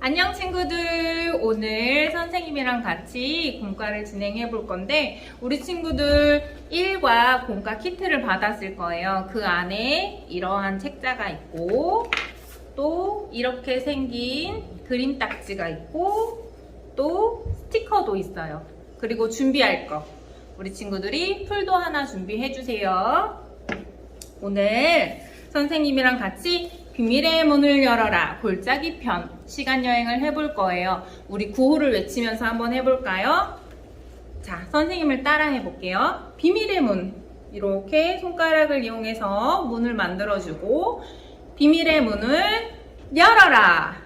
안녕 친구들, 오늘 선생님이랑 같이 공과를 진행해 볼 건데 우리 친구들 1과 공과 키트를 받았을 거예요. 그 안에 이러한 책자가 있고 또 이렇게 생긴 그림 딱지가 있고 또 스티커도 있어요. 그리고 준비할 거 우리 친구들이 풀도 하나 준비해 주세요. 오늘 선생님이랑 같이 비밀의 문을 열어라 골짜기 편 시간여행을 해볼 거예요. 우리 구호를 외치면서 한번 해볼까요? 자, 선생님을 따라 해볼게요. 비밀의 문, 이렇게 손가락을 이용해서 문을 만들어주고 비밀의 문을 열어라.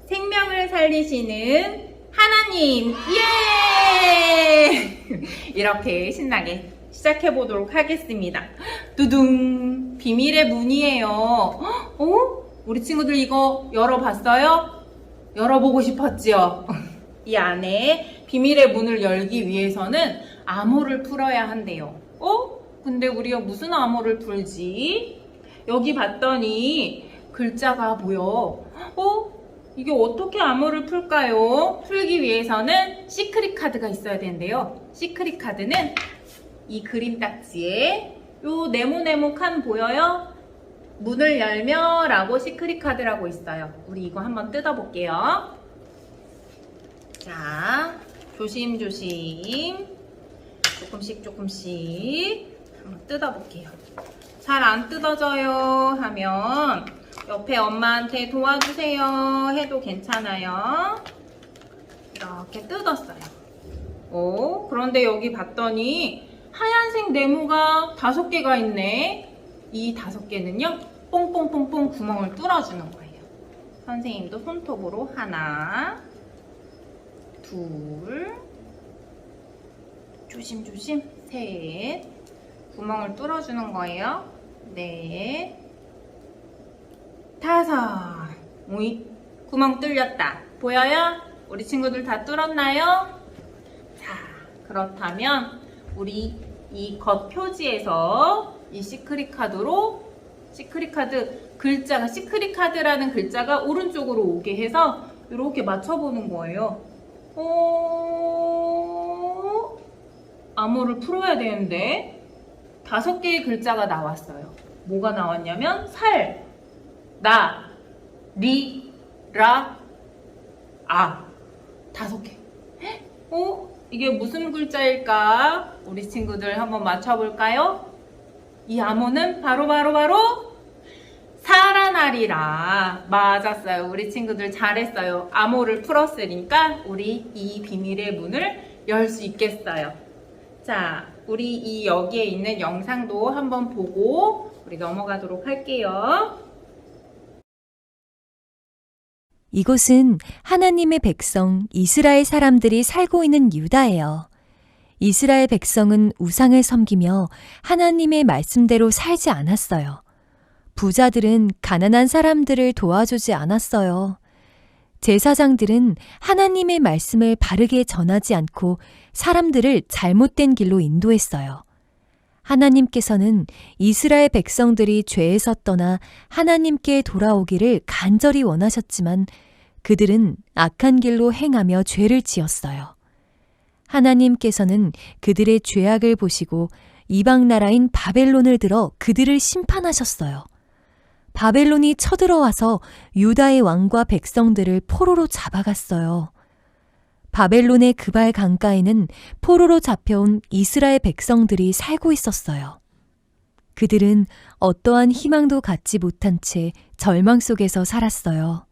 생명을 살리시는 하나님, 예! 이렇게 신나게 시작해 보도록 하겠습니다. 두둥, 비밀의 문이에요. 우리 친구들 이거 열어봤어요? 열어보고 싶었지요? 이 안에 비밀의 문을 열기 위해서는 암호를 풀어야 한대요. 근데 우리가 무슨 암호를 풀지? 여기 봤더니 글자가 보여. 이게 어떻게 암호를 풀까요? 풀기 위해서는 시크릿 카드가 있어야 되는데요. 시크릿 카드는 이 그림 딱지에 요 네모네모 칸 보여요? 문을 열며 라고 시크릿 카드라고 있어요. 우리 이거 한번 뜯어볼게요. 자, 조심조심 조금씩 한번 뜯어볼게요. 잘 안 뜯어져요 하면 옆에 엄마한테 도와주세요 해도 괜찮아요. 이렇게 뜯었어요. 그런데 여기 봤더니 하얀색 네모가 5개가 있네. 이 5개는요, 뽕뽕뽕뽕 구멍을 뚫어주는 거예요. 선생님도 손톱으로 하나, 둘, 조심조심, 셋, 구멍을 뚫어주는 거예요. 넷, 5. 오이, 구멍 뚫렸다. 보여요? 우리 친구들 다 뚫었나요? 자, 그렇다면 우리 이 겉 표지에서 이 시크릿 카드로 시크릿 카드 글자가 시크릿 카드라는 글자가 오른쪽으로 오게 해서 이렇게 맞춰보는 거예요. 암호를 풀어야 되는데 5개의 글자가 나왔어요. 뭐가 나왔냐면 살, 나, 리, 라, 아. 5개. 이게 무슨 글자일까? 우리 친구들 한번 맞춰볼까요? 이 암호는 바로 살아나리라. 맞았어요. 우리 친구들 잘했어요. 암호를 풀었으니까 우리 이 비밀의 문을 열 수 있겠어요. 자, 우리 이 여기에 있는 영상도 한번 보고 우리 넘어가도록 할게요. 이곳은 하나님의 백성 이스라엘 사람들이 살고 있는 유다예요. 이스라엘 백성은 우상을 섬기며 하나님의 말씀대로 살지 않았어요. 부자들은 가난한 사람들을 도와주지 않았어요. 제사장들은 하나님의 말씀을 바르게 전하지 않고 사람들을 잘못된 길로 인도했어요. 하나님께서는 이스라엘 백성들이 죄에서 떠나 하나님께 돌아오기를 간절히 원하셨지만 그들은 악한 길로 행하며 죄를 지었어요. 하나님께서는 그들의 죄악을 보시고 이방 나라인 바벨론을 들어 그들을 심판하셨어요. 바벨론이 쳐들어와서 유다의 왕과 백성들을 포로로 잡아갔어요. 바벨론의 그발 강가에는 포로로 잡혀온 이스라엘 백성들이 살고 있었어요. 그들은 어떠한 희망도 갖지 못한 채 절망 속에서 살았어요.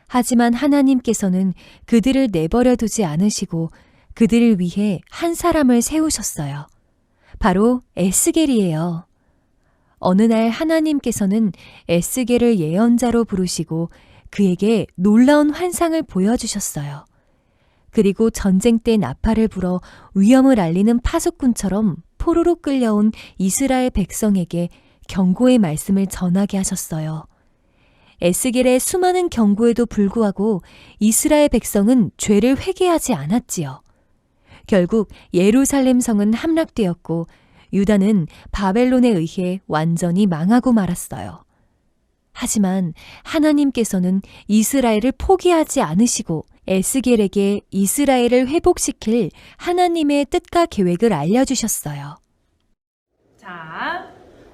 하지만 하나님께서는 그들을 내버려 두지 않으시고 그들을 위해 한 사람을 세우셨어요. 바로 에스겔이에요. 어느 날 하나님께서는 에스겔을 예언자로 부르시고 그에게 놀라운 환상을 보여주셨어요. 그리고 전쟁 때 나팔을 불어 위험을 알리는 파수꾼처럼 포로로 끌려온 이스라엘 백성에게 경고의 말씀을 전하게 하셨어요. 에스겔의 수많은 경고에도 불구하고 이스라엘 백성은 죄를 회개하지 않았지요. 결국 예루살렘 성은 함락되었고 유다는 바벨론에 의해 완전히 망하고 말았어요. 하지만 하나님께서는 이스라엘을 포기하지 않으시고 에스겔에게 이스라엘을 회복시킬 하나님의 뜻과 계획을 알려주셨어요. 자,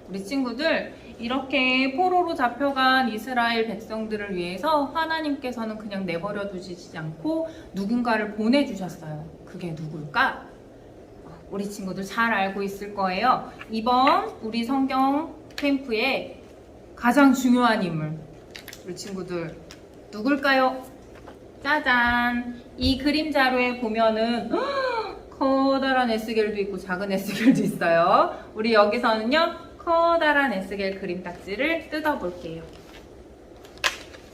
우리 친구들 이렇게 포로로 잡혀간 이스라엘 백성들을 위해서 하나님께서는 그냥 내버려 두시지 않고 누군가를 보내주셨어요. 그게 누굴까? 우리 친구들 잘 알고 있을 거예요. 이번 우리 성경 캠프의 가장 중요한 인물, 우리 친구들 누굴까요? 짜잔! 이 그림 자료에 보면은 커다란 에스겔도 있고 작은 에스겔도 있어요. 우리 여기서는요 커다란 에스겔 그림 딱지를 뜯어 볼게요.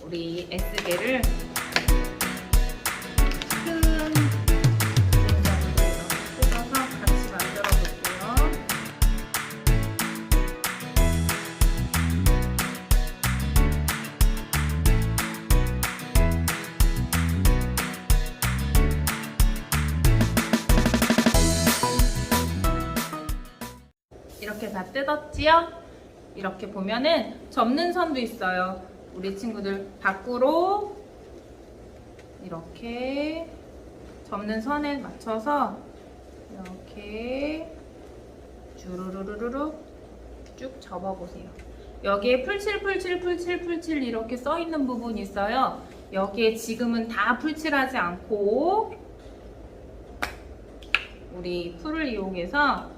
우리 에스겔을 큰 그림 자료에서 뜯어서 같이 만들어 볼게요. 이렇게 다 뜯었지요? 이렇게 보면은 접는 선도 있어요. 우리 친구들 밖으로 이렇게 접는 선에 맞춰서 이렇게 주르르르르 쭉 접어보세요. 여기에 풀칠 이렇게 써있는 부분이 있어요. 여기에 지금은 다 풀칠하지 않고 우리 풀을 이용해서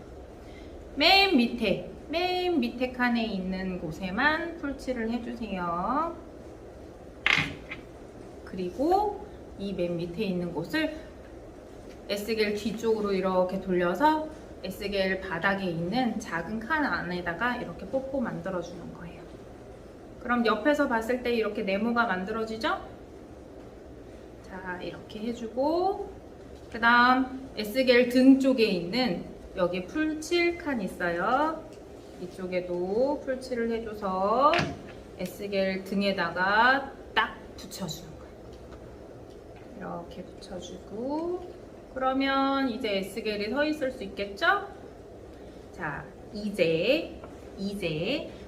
맨 밑에 칸에 있는 곳에만 풀칠을 해주세요. 그리고 이 맨 밑에 있는 곳을 에스겔 뒤쪽으로 이렇게 돌려서 에스겔 바닥에 있는 작은 칸 안에다가 이렇게 뽀뽀 만들어주는 거예요. 그럼 옆에서 봤을 때 이렇게 네모가 만들어지죠? 자, 이렇게 해주고 그 다음 에스겔 등 쪽에 있는 여기 풀칠 칸 있어요. 이쪽에도 풀칠을 해줘서 에스겔 등에다가 딱 붙여주는 거예요. 이렇게 붙여주고 그러면 이제 에스겔이 서 있을 수 있겠죠? 자, 이제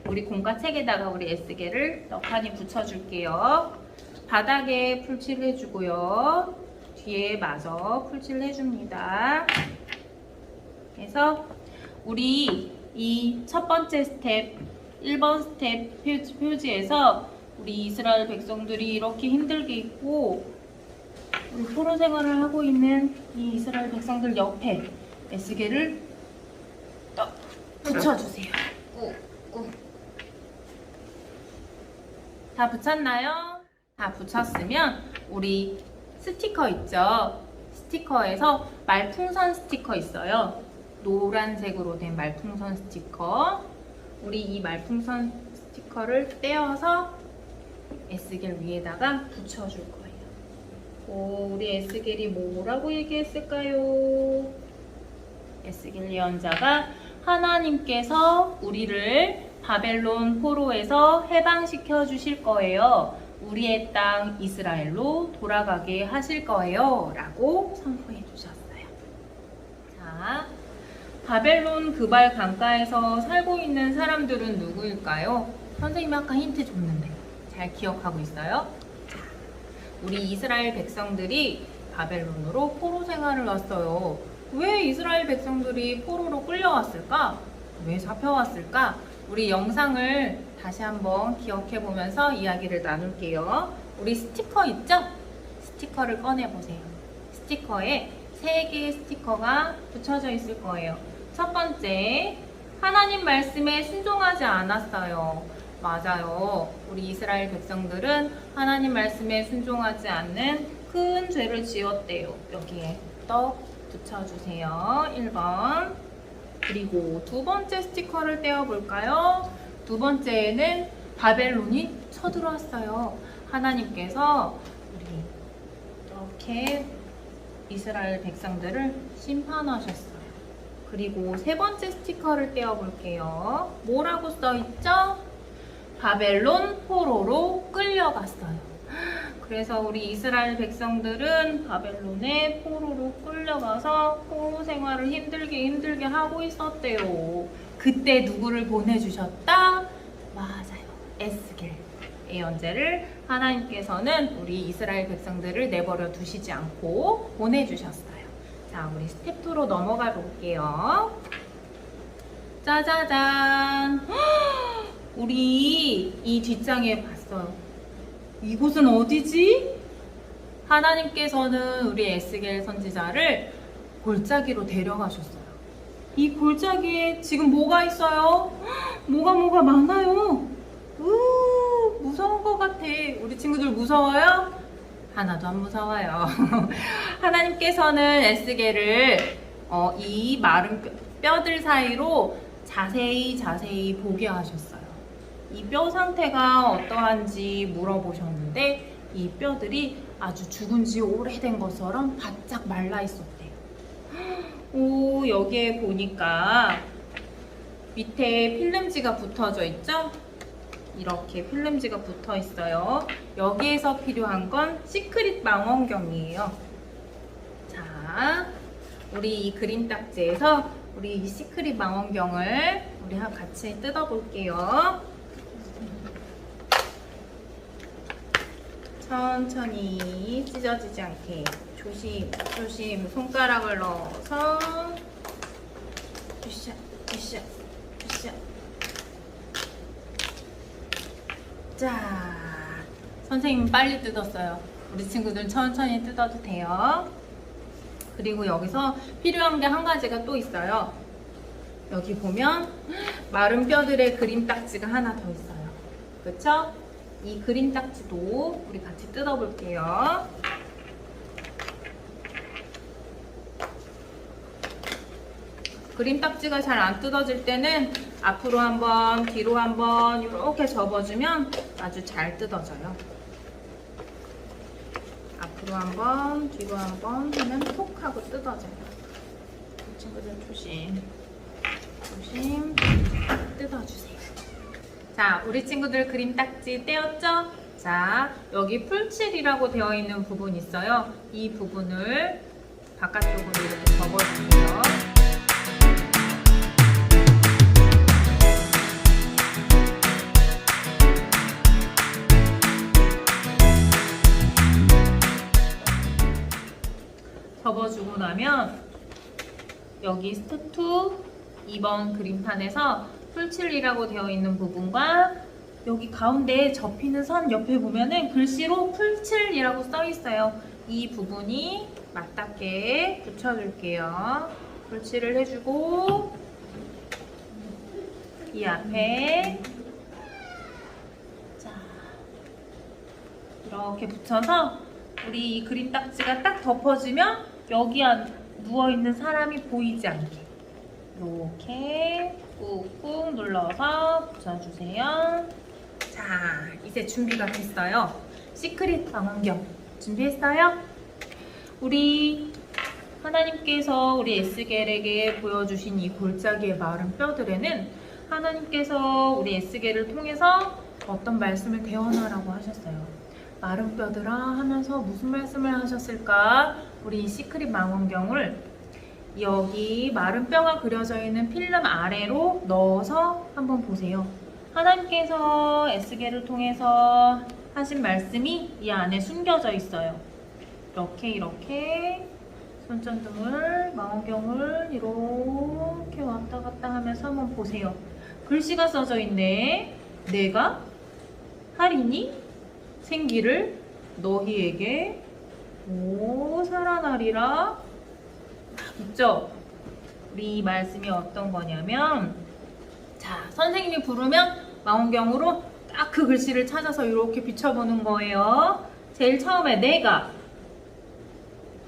우리 공과책에다가 우리 에스겔을 떡하니 붙여줄게요. 바닥에 풀칠 해주고요. 뒤에 마저 풀칠 해줍니다. 그래서 우리 이 첫 번째 스텝 1번 스텝 표지에서 우리 이스라엘 백성들이 이렇게 힘들게 있고 우리 포로 생활을 하고 있는 이 이스라엘 백성들 옆에 에스겔을 딱 붙여주세요. 꾹꾹. 다 붙였나요? 다 붙였으면 우리 스티커 있죠? 스티커에서 말풍선 스티커 있어요. 노란색으로 된 말풍선 스티커. 우리 이 말풍선 스티커를 떼어서 에스겔 위에다가 붙여줄 거예요. 우리 에스겔이 뭐라고 얘기했을까요? 에스겔 예언자가 하나님께서 우리를 바벨론 포로에서 해방시켜 주실 거예요. 우리의 땅 이스라엘로 돌아가게 하실 거예요. 라고 선포해 주셨어요. 자, 바벨론 그발 강가에서 살고 있는 사람들은 누구일까요? 선생님이 아까 힌트 줬는데 잘 기억하고 있어요? 자, 우리 이스라엘 백성들이 바벨론으로 포로 생활을 왔어요. 왜 이스라엘 백성들이 포로로 끌려왔을까? 왜 잡혀왔을까? 우리 영상을 다시 한번 기억해 보면서 이야기를 나눌게요. 우리 스티커 있죠? 스티커를 꺼내 보세요. 스티커에 3개의 스티커가 붙여져 있을 거예요. 첫 번째, 하나님 말씀에 순종하지 않았어요. 맞아요. 우리 이스라엘 백성들은 하나님 말씀에 순종하지 않는 큰 죄를 지었대요. 여기에 떡 붙여주세요. 1번. 그리고 두 번째 스티커를 떼어볼까요? 두 번째에는 바벨론이 쳐들어왔어요. 하나님께서 우리 이렇게 이스라엘 백성들을 심판하셨어요. 그리고 세 번째 스티커를 떼어볼게요. 뭐라고 써있죠? 바벨론 포로로 끌려갔어요. 그래서 우리 이스라엘 백성들은 바벨론의 포로로 끌려가서 포로 생활을 힘들게 하고 있었대요. 그때 누구를 보내주셨다? 맞아요. 에스겔. 예언자를 하나님께서는 우리 이스라엘 백성들을 내버려 두시지 않고 보내주셨어요. 자, 우리 스텝 2로 넘어가 볼게요. 짜자잔! 우리 이 뒷장에 봤어요. 이곳은 어디지? 하나님께서는 우리 에스겔 선지자를 골짜기로 데려가셨어요. 이 골짜기에 지금 뭐가 있어요? 뭐가 많아요. 무서운 것 같아. 우리 친구들 무서워요? 하나도 안 무서워요. 하나님께서는 에스겔을 이 마른 뼈들 사이로 자세히 보게 하셨어요. 이 뼈 상태가 어떠한지 물어보셨는데 이 뼈들이 아주 죽은 지 오래된 것처럼 바짝 말라 있었대요. 오, 여기에 보니까 밑에 필름지가 붙어져 있죠? 이렇게 필름지가 붙어 있어요. 여기에서 필요한 건 시크릿 망원경이에요. 자, 우리 이 그림 딱지에서 우리 이 시크릿 망원경을 우리 같이 뜯어 볼게요. 천천히 찢어지지 않게 조심 손가락을 넣어서 으쌰. 자, 선생님 빨리 뜯었어요. 우리 친구들 천천히 뜯어도 돼요. 그리고 여기서 필요한 게 한 가지가 또 있어요. 여기 보면 마른 뼈들의 그림 딱지가 하나 더 있어요. 그쵸? 이 그림 딱지도 우리 같이 뜯어볼게요. 그림 딱지가 잘 안 뜯어질 때는 앞으로 한번, 뒤로 한번 이렇게 접어주면 아주 잘 뜯어져요. 앞으로 한번, 뒤로 한번 하면 톡 하고 뜯어져요. 이 친구들 조심 뜯어주세요. 자, 우리 친구들 그림 딱지 떼었죠? 자, 여기 풀칠이라고 되어 있는 부분 있어요. 이 부분을 바깥쪽으로 이렇게 접어주세요. 접어주고 나면 여기 스텝 2 2번 그림판에서 풀칠이라고 되어 있는 부분과 여기 가운데 접히는 선 옆에 보면은 글씨로 풀칠이라고 써 있어요. 이 부분이 맞닿게 붙여줄게요. 풀칠을 해주고 이 앞에 자 이렇게 붙여서 우리 이 그림 딱지가 딱 덮어지면 여기 누워있는 사람이 보이지 않게 이렇게 꾹꾹 눌러서 붙여주세요. 자, 이제 준비가 됐어요. 시크릿 망원경 준비했어요? 우리 하나님께서 우리 에스겔에게 보여주신 이 골짜기의 마른 뼈들에는 하나님께서 우리 에스겔을 통해서 어떤 말씀을 대언하라고 하셨어요. 마른 뼈들아 하면서 무슨 말씀을 하셨을까? 우리 시크릿 망원경을 여기 마른 뼈가 그려져 있는 필름 아래로 넣어서 한번 보세요. 하나님께서 에스겔을 통해서 하신 말씀이 이 안에 숨겨져 있어요. 이렇게 손전등을 망원경을 이렇게 왔다 갔다 하면서 한번 보세요. 글씨가 써져 있네. 내가 하리니 생기를 너희에게 살아나리라. 있죠? 우리 이 말씀이 어떤 거냐면 자, 선생님이 부르면 망원경으로 딱 그 글씨를 찾아서 이렇게 비춰보는 거예요. 제일 처음에 내가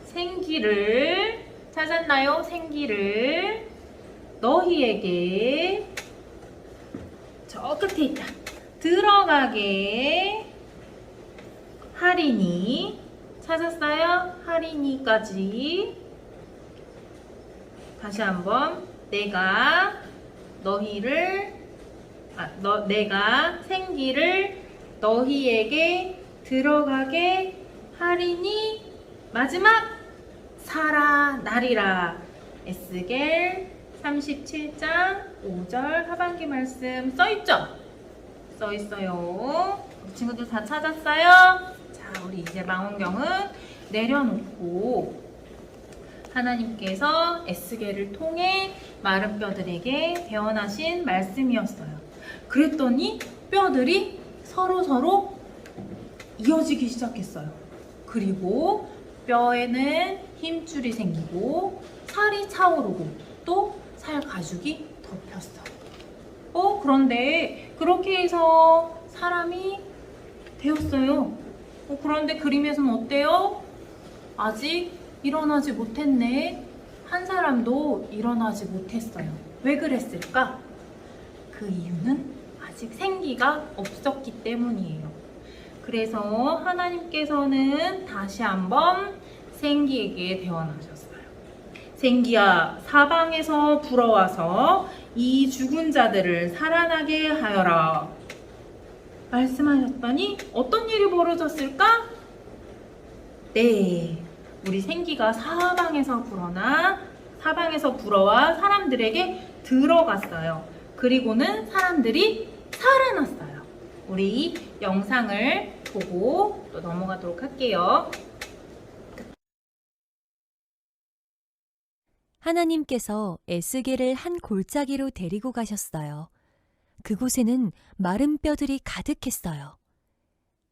생기를 찾았나요? 생기를 너희에게 저 끝에 있다. 들어가게 하리니 찾았어요? 하리니까지 다시 한번 내가 내가 생기를 너희에게 들어가게 하리니 마지막 살아나리라. 에스겔 37장 5절 하반기 말씀 써있죠? 써있어요. 우리 친구들 다 찾았어요? 자, 우리 이제 망원경은 내려놓고 하나님께서 에스겔을 통해 마른 뼈들에게 대언하신 말씀이었어요. 그랬더니 뼈들이 서로 이어지기 시작했어요. 그리고 뼈에는 힘줄이 생기고 살이 차오르고 또 살 가죽이 덮였어요. 그런데 그렇게 해서 사람이 되었어요. 그런데 그림에서는 어때요? 아직 일어나지 못했네. 한 사람도 일어나지 못했어요. 왜 그랬을까? 그 이유는 아직 생기가 없었기 때문이에요. 그래서 하나님께서는 다시 한번 생기에게 대언하셨어요. 생기야, 사방에서 불어와서 이 죽은 자들을 살아나게 하여라. 말씀하셨더니 어떤 일이 벌어졌을까? 네, 우리 생기가 사방에서 불어와 사람들에게 들어갔어요. 그리고는 사람들이 살아났어요. 우리 영상을 보고 또 넘어가도록 할게요. 하나님께서 에스겔을 한 골짜기로 데리고 가셨어요. 그곳에는 마른 뼈들이 가득했어요.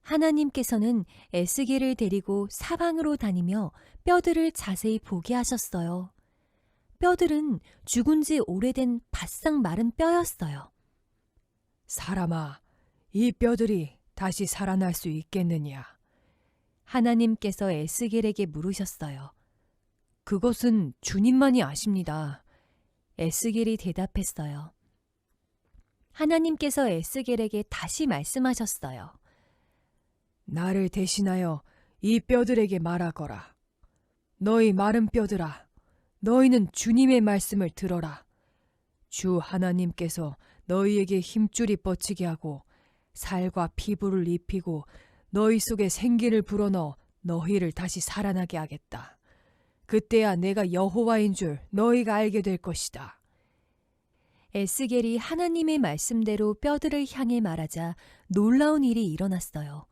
하나님께서는 에스겔을 데리고 사방으로 다니며 뼈들을 자세히 보게 하셨어요. 뼈들은 죽은 지 오래된 바싹 마른 뼈였어요. 사람아, 이 뼈들이 다시 살아날 수 있겠느냐? 하나님께서 에스겔에게 물으셨어요. 그것은 주님만이 아십니다. 에스겔이 대답했어요. 하나님께서 에스겔에게 다시 말씀하셨어요. 나를 대신하여 이 뼈들에게 말하거라. 너희 마른 뼈들아, 너희는 주님의 말씀을 들어라. 주 하나님께서 너희에게 힘줄이 뻗치게 하고 살과 피부를 입히고 너희 속에 생기를 불어넣어 너희를 다시 살아나게 하겠다. 그때야 내가 여호와인 줄 너희가 알게 될 것이다. 에스겔이 하나님의 말씀대로 뼈들을 향해 말하자 놀라운 일이 일어났어요.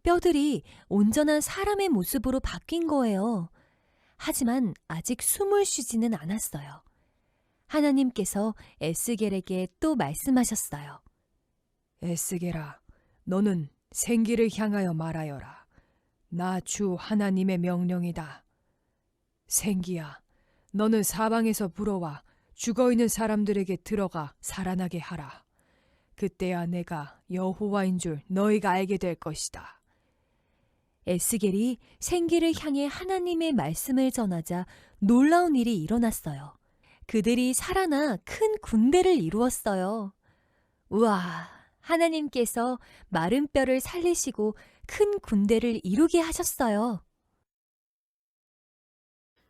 뼈들이 온전한 사람의 모습으로 바뀐 거예요. 하지만 아직 숨을 쉬지는 않았어요. 하나님께서 에스겔에게 또 말씀하셨어요. 에스겔아, 너는 생기를 향하여 말하여라. 나 주 하나님의 명령이다. 생기야, 너는 사방에서 불어와 죽어있는 사람들에게 들어가 살아나게 하라. 그때야 내가 여호와인 줄 너희가 알게 될 것이다. 에스겔이 생기를 향해 하나님의 말씀을 전하자 놀라운 일이 일어났어요. 그들이 살아나 큰 군대를 이루었어요. 우와, 하나님께서 마른 뼈를 살리시고 큰 군대를 이루게 하셨어요.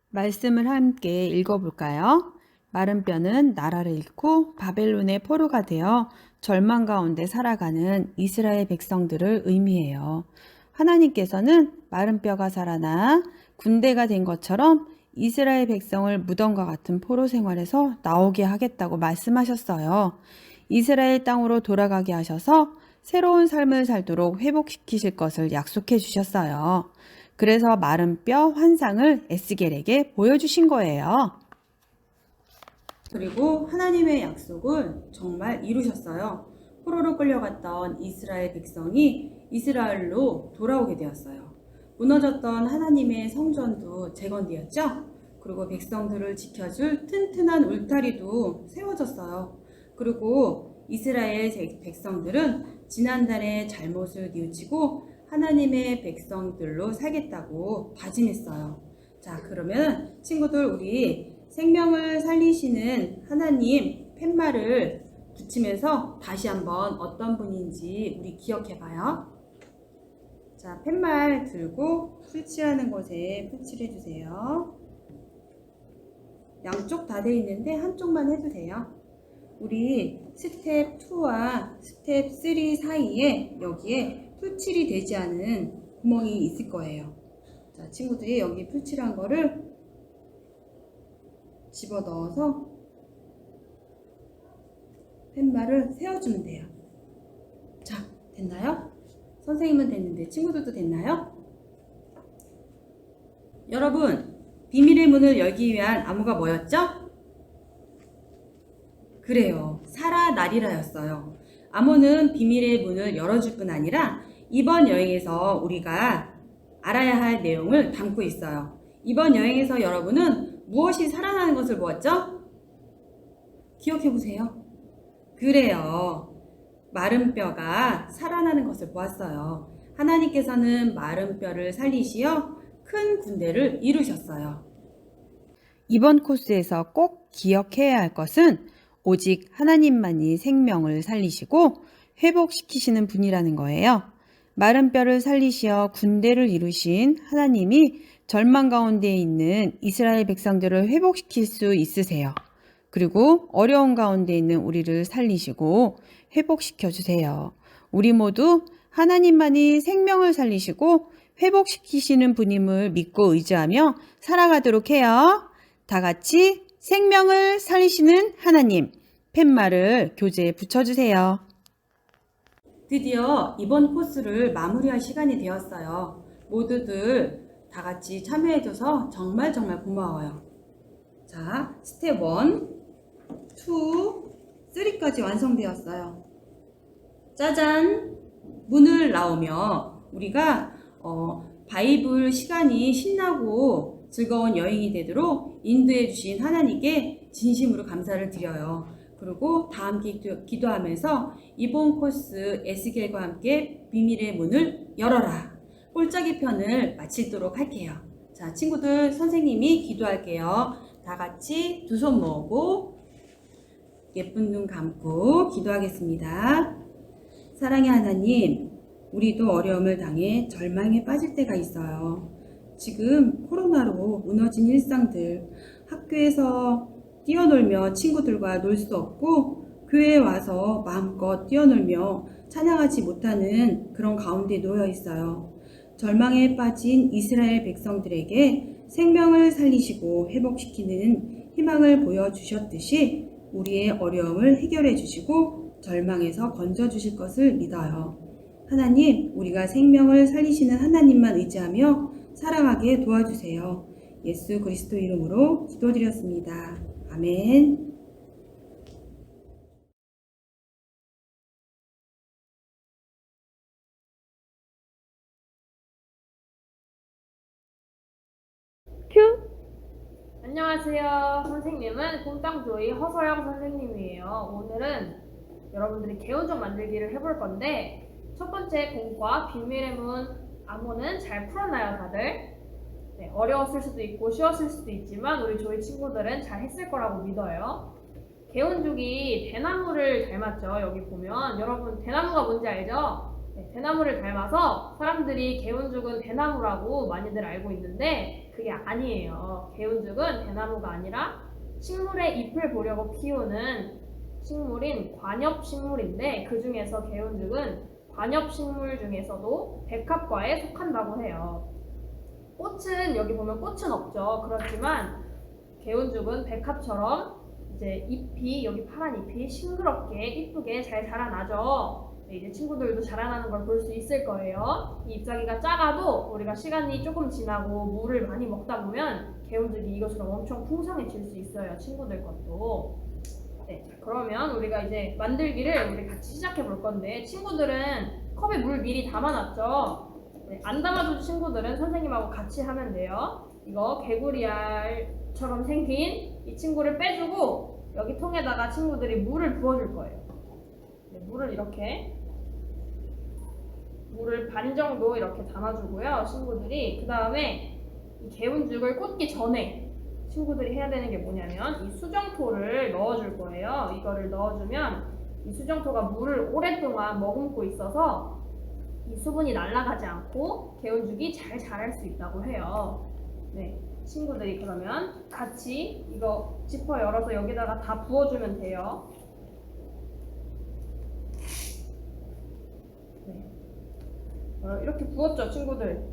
말씀을 함께 읽어볼까요? 마른 뼈는 나라를 잃고 바벨론의 포로가 되어 절망 가운데 살아가는 이스라엘 백성들을 의미해요. 하나님께서는 마른 뼈가 살아나 군대가 된 것처럼 이스라엘 백성을 무덤과 같은 포로 생활에서 나오게 하겠다고 말씀하셨어요. 이스라엘 땅으로 돌아가게 하셔서 새로운 삶을 살도록 회복시키실 것을 약속해 주셨어요. 그래서 마른 뼈 환상을 에스겔에게 보여주신 거예요. 그리고 하나님의 약속을 정말 이루셨어요. 포로로 끌려갔던 이스라엘 백성이 이스라엘로 돌아오게 되었어요. 무너졌던 하나님의 성전도 재건되었죠. 그리고 백성들을 지켜줄 튼튼한 울타리도 세워졌어요. 그리고 이스라엘 백성들은 지난달의 잘못을 뉘우치고 하나님의 백성들로 살겠다고 다짐했어요. 자, 그러면 친구들, 우리 생명을 살리시는 하나님 팻말을 붙이면서 다시 한번 어떤 분인지 우리 기억해봐요. 자, 팻말 들고 풀칠하는 곳에 풀칠해 주세요. 양쪽 다 돼 있는데 한쪽만 해도 돼요. 우리 스텝 2와 스텝 3 사이에 여기에 풀칠이 되지 않은 구멍이 있을 거예요. 자, 친구들이 여기 풀칠한 거를 집어 넣어서 팻말을 세워주면 돼요. 자, 됐나요? 선생님은 됐는데 친구들도 됐나요? 여러분, 비밀의 문을 열기 위한 암호가 뭐였죠? 그래요. 사라나리라였어요. 암호는 비밀의 문을 열어줄 뿐 아니라 이번 여행에서 우리가 알아야 할 내용을 담고 있어요. 이번 여행에서 여러분은 무엇이 살아나는 것을 보았죠? 기억해 보세요. 그래요. 마른 뼈가 살아나는 것을 보았어요. 하나님께서는 마른 뼈를 살리시어 큰 군대를 이루셨어요. 이번 코스에서 꼭 기억해야 할 것은 오직 하나님만이 생명을 살리시고 회복시키시는 분이라는 거예요. 마른 뼈를 살리시어 군대를 이루신 하나님이 절망 가운데 있는 이스라엘 백성들을 회복시킬 수 있으세요. 그리고 어려운 가운데 있는 우리를 살리시고 회복시켜 주세요. 우리 모두 하나님만이 생명을 살리시고 회복시키시는 분임을 믿고 의지하며 살아가도록 해요. 다 같이 생명을 살리시는 하나님, 팻말을 교재에 붙여주세요. 드디어 이번 코스를 마무리할 시간이 되었어요. 모두들 다 같이 참여해줘서 정말 고마워요. 자, 스텝 1, 2, 3까지 완성되었어요. 짜잔! 문을 나오며 우리가 바이블 시간이 신나고 즐거운 여행이 되도록 인도해 주신 하나님께 진심으로 감사를 드려요. 그리고 다 함께 기도하면서 이번 코스 에스겔과 함께 비밀의 문을 열어라. 꼴짜기 편을 마치도록 할게요. 자, 친구들 선생님이 기도할게요. 다 같이 두 손 모으고 예쁜 눈 감고 기도하겠습니다. 사랑의 하나님, 우리도 어려움을 당해 절망에 빠질 때가 있어요. 지금 코로나로 무너진 일상들, 학교에서 뛰어놀며 친구들과 놀 수 없고 교회에 와서 마음껏 뛰어놀며 찬양하지 못하는 그런 가운데 놓여 있어요. 절망에 빠진 이스라엘 백성들에게 생명을 살리시고 회복시키는 희망을 보여주셨듯이 우리의 어려움을 해결해 주시고 절망에서 건져 주실 것을 믿어요. 하나님, 우리가 생명을 살리시는 하나님만 의지하며 살아가게 도와주세요. 예수 그리스도 이름으로 기도드렸습니다. 아멘. 안녕하세요. 선생님은 꼼땅조이 허서영 선생님이에요. 오늘은 여러분들이 개운족 만들기를 해볼 건데 첫 번째 공과 비밀의 문 암호는 잘 풀었나요, 다들? 네, 어려웠을 수도 있고 쉬웠을 수도 있지만 우리 조이 친구들은 잘 했을 거라고 믿어요. 개운족이 대나무를 닮았죠. 여기 보면 여러분 대나무가 뭔지 알죠? 네, 대나무를 닮아서 사람들이 개운족은 대나무라고 많이들 알고 있는데 그게 아니에요. 개운족은 대나무가 아니라 식물의 잎을 보려고 키우는 식물인 관엽식물인데 그 중에서 개운족은 관엽식물 중에서도 백합과에 속한다고 해요. 꽃은 여기 보면 꽃은 없죠. 그렇지만 개운족은 백합처럼 이제 잎이 여기 파란 잎이 싱그럽게 이쁘게 잘 자라나죠. 네, 이제 친구들도 자라나는 걸 볼 수 있을 거예요. 이 잎사귀가 작아도 우리가 시간이 조금 지나고 물을 많이 먹다 보면 개운족이 이것처럼 엄청 풍성해질 수 있어요. 친구들 것도. 네, 그러면 우리가 이제 만들기를 우리 같이 시작해 볼 건데 친구들은 컵에 물 미리 담아놨죠. 네, 안 담아준 친구들은 선생님하고 같이 하면 돼요. 이거 개구리알처럼 생긴 이 친구를 빼주고 여기 통에다가 친구들이 물을 부어줄 거예요. 네, 물을 반 정도 이렇게 담아주고요. 친구들이 그 다음에 이 개운죽을 꽂기 전에 친구들이 해야 되는 게 뭐냐면 이 수정토를 넣어줄 거예요. 이거를 넣어주면 이 수정토가 물을 오랫동안 머금고 있어서 이 수분이 날아가지 않고 개운죽이 잘 자랄 수 있다고 해요. 네, 친구들이 그러면 같이 이거 지퍼 열어서 여기다가 다 부어주면 돼요. 네. 이렇게 부었죠, 친구들.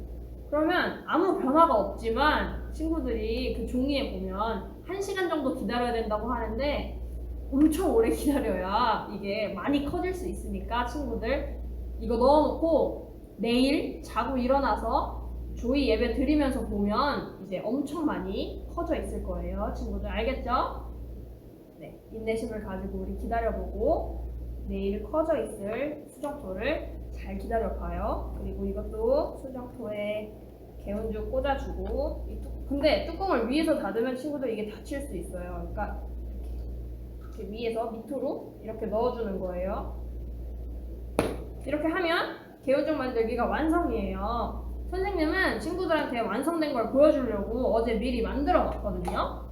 그러면 아무 변화가 없지만 친구들이 그 종이에 보면 1시간 정도 기다려야 된다고 하는데 엄청 오래 기다려야 이게 많이 커질 수 있으니까 친구들 이거 넣어놓고 내일 자고 일어나서 조이 예배 드리면서 보면 이제 엄청 많이 커져 있을 거예요. 친구들 알겠죠? 네, 인내심을 가지고 우리 기다려보고 내일 커져 있을 수정토를 잘 기다려봐요. 그리고 이것도 수정토에 개운죽 꽂아주고 근데 뚜껑을 위에서 닫으면 친구들 이게 닫힐 수 있어요. 그러니까 이렇게 위에서 밑으로 이렇게 넣어주는 거예요. 이렇게 하면 개운죽 만들기가 완성이에요. 선생님은 친구들한테 완성된 걸 보여주려고 어제 미리 만들어 놨거든요.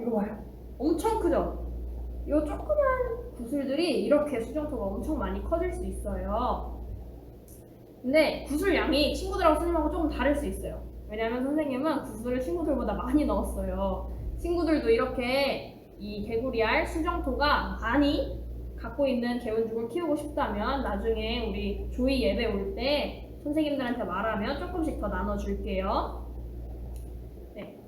이거 봐요. 엄청 크죠? 이 조그만 구슬들이 이렇게 수정토가 엄청 많이 커질 수 있어요. 근데 구슬 양이 친구들하고 선생님하고 조금 다를 수 있어요. 왜냐하면 선생님은 구슬을 친구들보다 많이 넣었어요. 친구들도 이렇게 이 개구리알 수정토가 많이 갖고 있는 개운죽을 키우고 싶다면 나중에 우리 조이 예배 올 때 선생님들한테 말하면 조금씩 더 나눠줄게요. 네.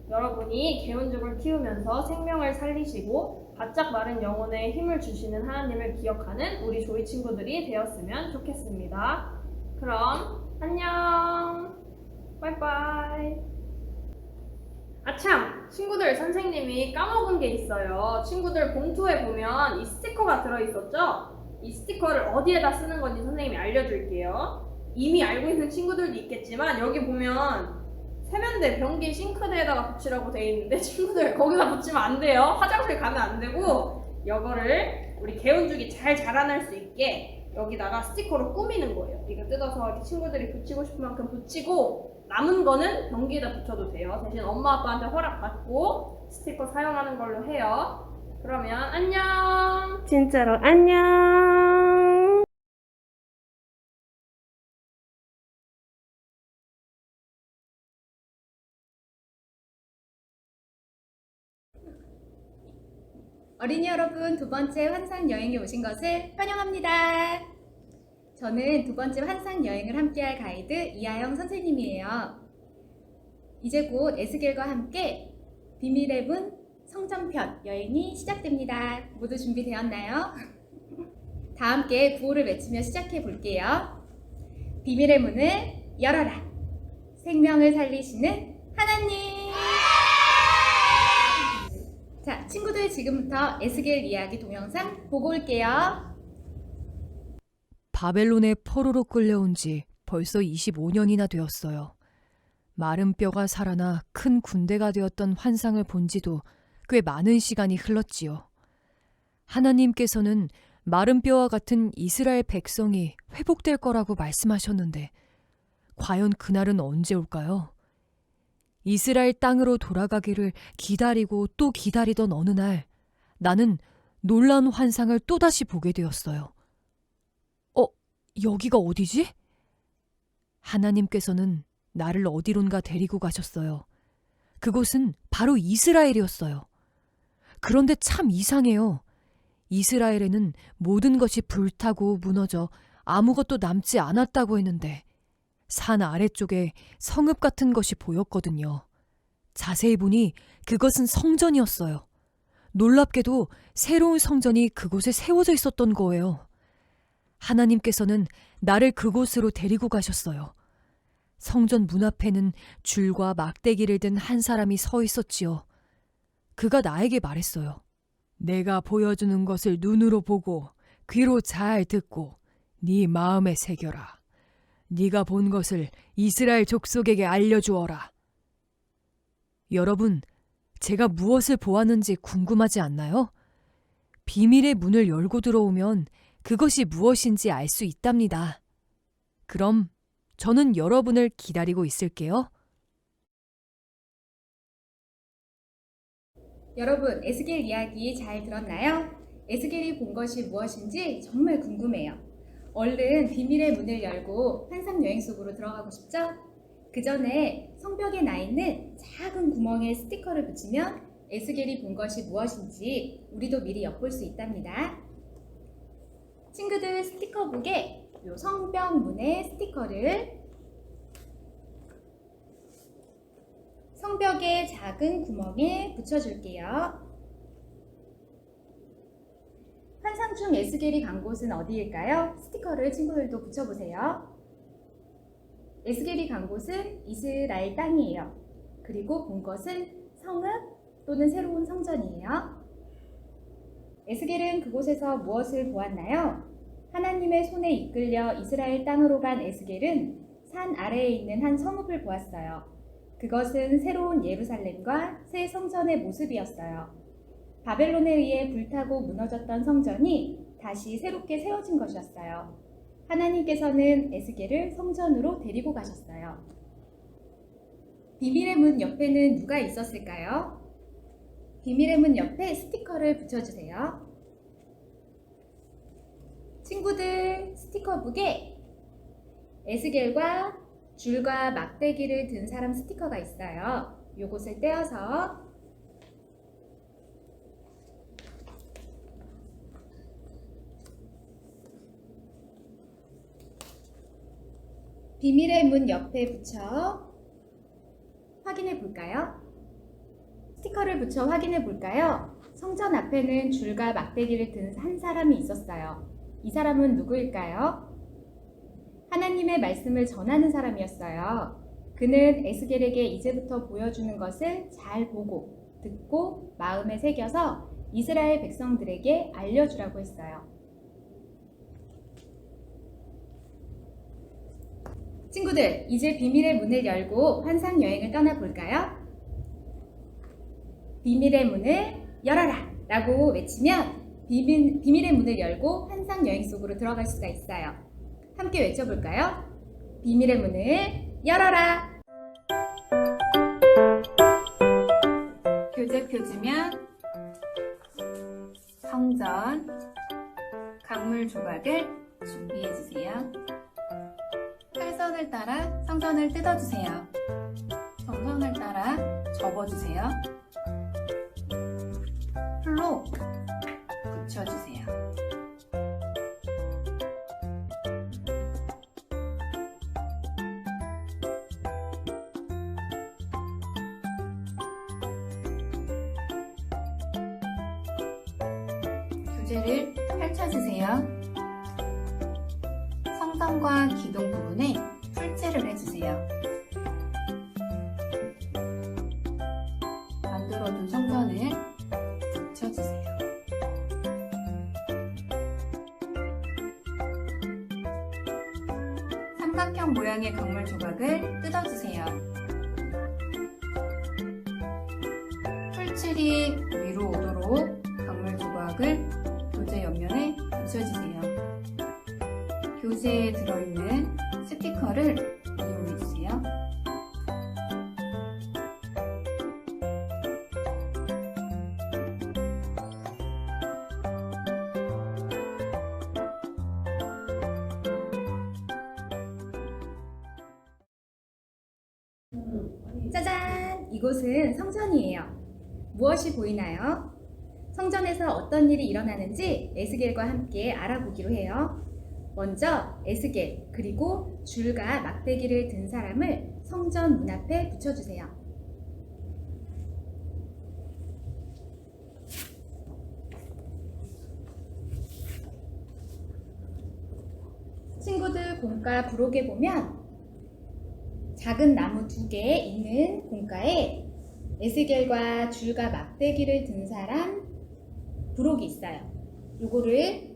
여러분이 개운죽을 키우면서 생명을 살리시고 바짝 마른 영혼에 힘을 주시는 하나님을 기억하는 우리 조이 친구들이 되었으면 좋겠습니다. 그럼 안녕. 빠이빠이. 아참! 친구들, 선생님이 까먹은 게 있어요. 친구들 봉투에 보면 이 스티커가 들어있었죠? 이 스티커를 어디에다 쓰는 건지 선생님이 알려줄게요. 이미 알고 있는 친구들도 있겠지만 여기 보면 세면대, 변기, 싱크대에다가 붙이라고 돼 있는데 친구들 거기다 붙이면 안 돼요. 화장실 가면 안 되고 이거를 우리 개운죽이 잘 자라날 수 있게 여기다가 스티커로 꾸미는 거예요. 이거 뜯어서 이렇게 친구들이 붙이고 싶은 만큼 붙이고 남은 거는 변기에다 붙여도 돼요. 대신 엄마 아빠한테 허락 받고 스티커 사용하는 걸로 해요. 그러면 안녕. 진짜로 안녕. 어린이 여러분, 두 번째 환상 여행에 오신 것을 환영합니다. 저는 두 번째 환상 여행을 함께할 가이드 이하영 선생님이에요. 이제 곧 에스겔과 함께 비밀의 문 성전편 여행이 시작됩니다. 모두 준비되었나요? 다 함께 구호를 외치며 시작해 볼게요. 비밀의 문을 열어라. 생명을 살리시는 하나님. 자, 친구들 지금부터 에스겔 이야기 동영상 보고 올게요. 바벨론의 포로로 끌려온 지 벌써 25년이나 되었어요. 마른 뼈가 살아나 큰 군대가 되었던 환상을 본 지도 꽤 많은 시간이 흘렀지요. 하나님께서는 마른 뼈와 같은 이스라엘 백성이 회복될 거라고 말씀하셨는데 과연 그날은 언제 올까요? 이스라엘 땅으로 돌아가기를 기다리고 또 기다리던 어느 날 나는 놀라운 환상을 또다시 보게 되었어요. 여기가 어디지? 하나님께서는 나를 어디론가 데리고 가셨어요. 그곳은 바로 이스라엘이었어요. 그런데 참 이상해요. 이스라엘에는 모든 것이 불타고 무너져 아무것도 남지 않았다고 했는데 산 아래쪽에 성읍 같은 것이 보였거든요. 자세히 보니 그것은 성전이었어요. 놀랍게도 새로운 성전이 그곳에 세워져 있었던 거예요. 하나님께서는 나를 그곳으로 데리고 가셨어요. 성전 문 앞에는 줄과 막대기를 든 한 사람이 서 있었지요. 그가 나에게 말했어요. 내가 보여주는 것을 눈으로 보고 귀로 잘 듣고 네 마음에 새겨라. 네가 본 것을 이스라엘 족속에게 알려주어라. 여러분, 제가 무엇을 보았는지 궁금하지 않나요? 비밀의 문을 열고 들어오면 그것이 무엇인지 알 수 있답니다. 그럼 저는 여러분을 기다리고 있을게요. 여러분, 에스겔 이야기 잘 들었나요? 에스겔이 본 것이 무엇인지 정말 궁금해요. 얼른 비밀의 문을 열고 환상 여행 속으로 들어가고 싶죠? 그 전에 성벽에 나 있는 작은 구멍에 스티커를 붙이면 에스겔이 본 것이 무엇인지 우리도 미리 엿볼 수 있답니다. 친구들, 스티커북에 이 성벽 문에 스티커를 성벽의 작은 구멍에 붙여줄게요. 환상 중 에스겔이 간 곳은 어디일까요? 스티커를 친구들도 붙여보세요. 에스겔이 간 곳은 이스라엘 땅이에요. 그리고 본 것은 성읍 또는 새로운 성전이에요. 에스겔은 그곳에서 무엇을 보았나요? 하나님의 손에 이끌려 이스라엘 땅으로 간 에스겔은 산 아래에 있는 한 성읍을 보았어요. 그것은 새로운 예루살렘과 새 성전의 모습이었어요. 바벨론에 의해 불타고 무너졌던 성전이 다시 새롭게 세워진 것이었어요. 하나님께서는 에스겔을 성전으로 데리고 가셨어요. 비밀의 문 옆에는 누가 있었을까요? 비밀의 문 옆에 스티커를 붙여주세요. 친구들, 스티커북에 에스겔과 줄과 막대기를 든 사람 스티커가 있어요. 요것을 떼어서 비밀의 문 옆에 붙여 확인해 볼까요? 스티커를 붙여 확인해 볼까요? 성전 앞에는 줄과 막대기를 든 한 사람이 있었어요. 이 사람은 누구일까요? 하나님의 말씀을 전하는 사람이었어요. 그는 에스겔에게 이제부터 보여주는 것을 잘 보고 듣고 마음에 새겨서 이스라엘 백성들에게 알려주라고 했어요. 친구들, 이제 비밀의 문을 열고 환상 여행을 떠나볼까요? 비밀의 문을 열어라! 라고 외치면 비밀의 문을 열고 환상 여행 속으로 들어갈 수가 있어요. 함께 외쳐볼까요? 비밀의 문을 열어라! 교재 펴주면 성전, 강물 조각을 준비해주세요. 활선을 따라 성전을 뜯어주세요. 정선을 따라 접어주세요. 풀로 붙여주세요. 교재를 펼쳐주세요. 성전과 기둥 부분에 풀칠을 해주세요. 만들어둔 성전을 붙여주세요. 삼각형 모양의 강물 조각을 뜯어주세요. 풀칠이 위로 오도록 강물 조각을 교재 옆면에 붙여주세요. 교재에 들어있는 스티커를 이용해주세요. 짜잔! 이곳은 성전이에요. 무엇이 보이나요? 성전에서 어떤 일이 일어나는지 에스겔과 함께 알아보기로 해요. 먼저 에스겔 그리고 줄과 막대기를 든 사람을 성전 문 앞에 붙여주세요. 친구들 공과 부록에 보면 작은 나무 2개 있는 공가에 에스겔과 줄과 막대기를 든 사람 부록이 있어요. 요거를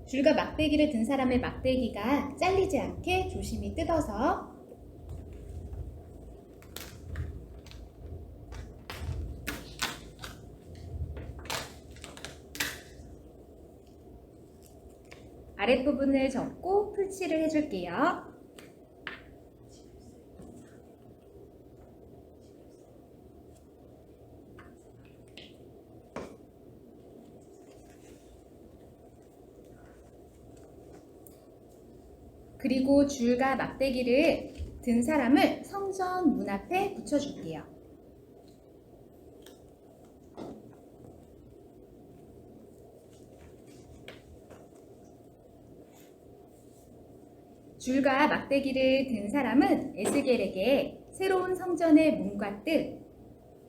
줄과 막대기를 든 사람의 막대기가 잘리지 않게 조심히 뜯어서 아랫부분을 접고 풀칠을 해줄게요. 그리고 줄과 막대기를 든 사람을 성전 문 앞에 붙여줄게요. 줄과 막대기를 든 사람은 에스겔에게 새로운 성전의 문과 뜻,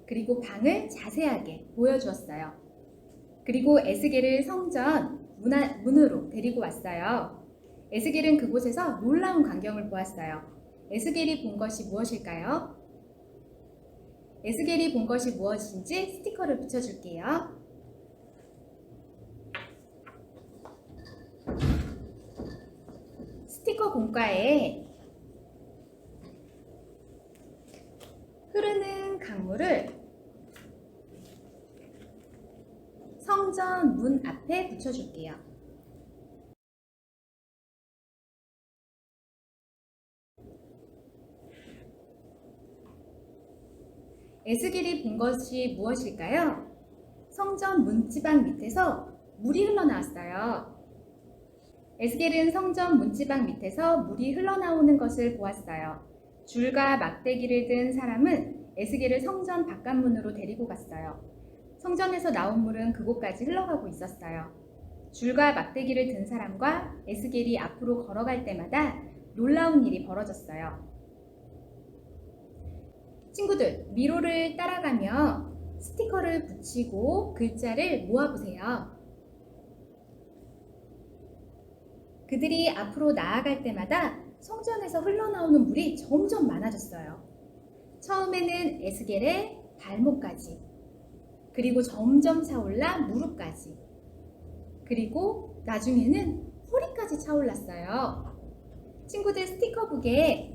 그리고 방을 자세하게 보여주었어요. 그리고 에스겔을 성전 문으로 데리고 왔어요. 에스겔은 그곳에서 놀라운 광경을 보았어요. 에스겔이 본 것이 무엇일까요? 에스겔이 본 것이 무엇인지 스티커를 붙여줄게요. 스티커 공과에 흐르는 강물을 성전 문 앞에 붙여줄게요. 에스겔이 본 것이 무엇일까요? 성전 문지방 밑에서 물이 흘러나왔어요. 에스겔은 성전 문지방 밑에서 물이 흘러나오는 것을 보았어요. 줄과 막대기를 든 사람은 에스겔을 성전 바깥문으로 데리고 갔어요. 성전에서 나온 물은 그곳까지 흘러가고 있었어요. 줄과 막대기를 든 사람과 에스겔이 앞으로 걸어갈 때마다 놀라운 일이 벌어졌어요. 친구들, 미로를 따라가며 스티커를 붙이고 글자를 모아보세요. 그들이 앞으로 나아갈 때마다 성전에서 흘러나오는 물이 점점 많아졌어요. 처음에는 에스겔의 발목까지, 그리고 점점 차올라 무릎까지, 그리고 나중에는 허리까지 차올랐어요. 친구들 스티커북에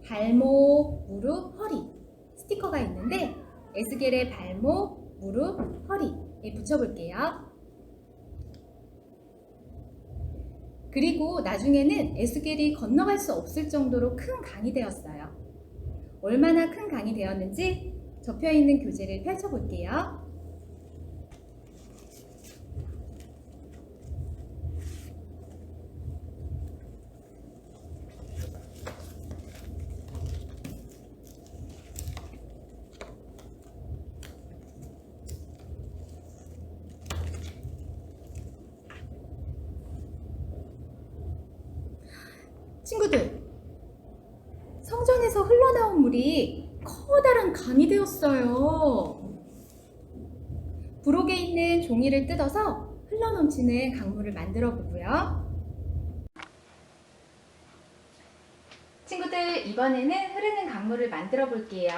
발목, 무릎, 허리 스티커가 있는데 에스겔의 발목, 무릎, 허리에 붙여볼게요. 그리고 나중에는 에스겔이 건너갈 수 없을 정도로 큰 강이 되었어요. 얼마나 큰 강이 되었는지 접혀있는 교재를 펼쳐볼게요. 친구들, 성전에서 흘러나온 물이 커다란 강이 되었어요. 부록에 있는 종이를 뜯어서 흘러넘치는 강물을 만들어 보고요. 친구들, 이번에는 흐르는 강물을 만들어 볼게요.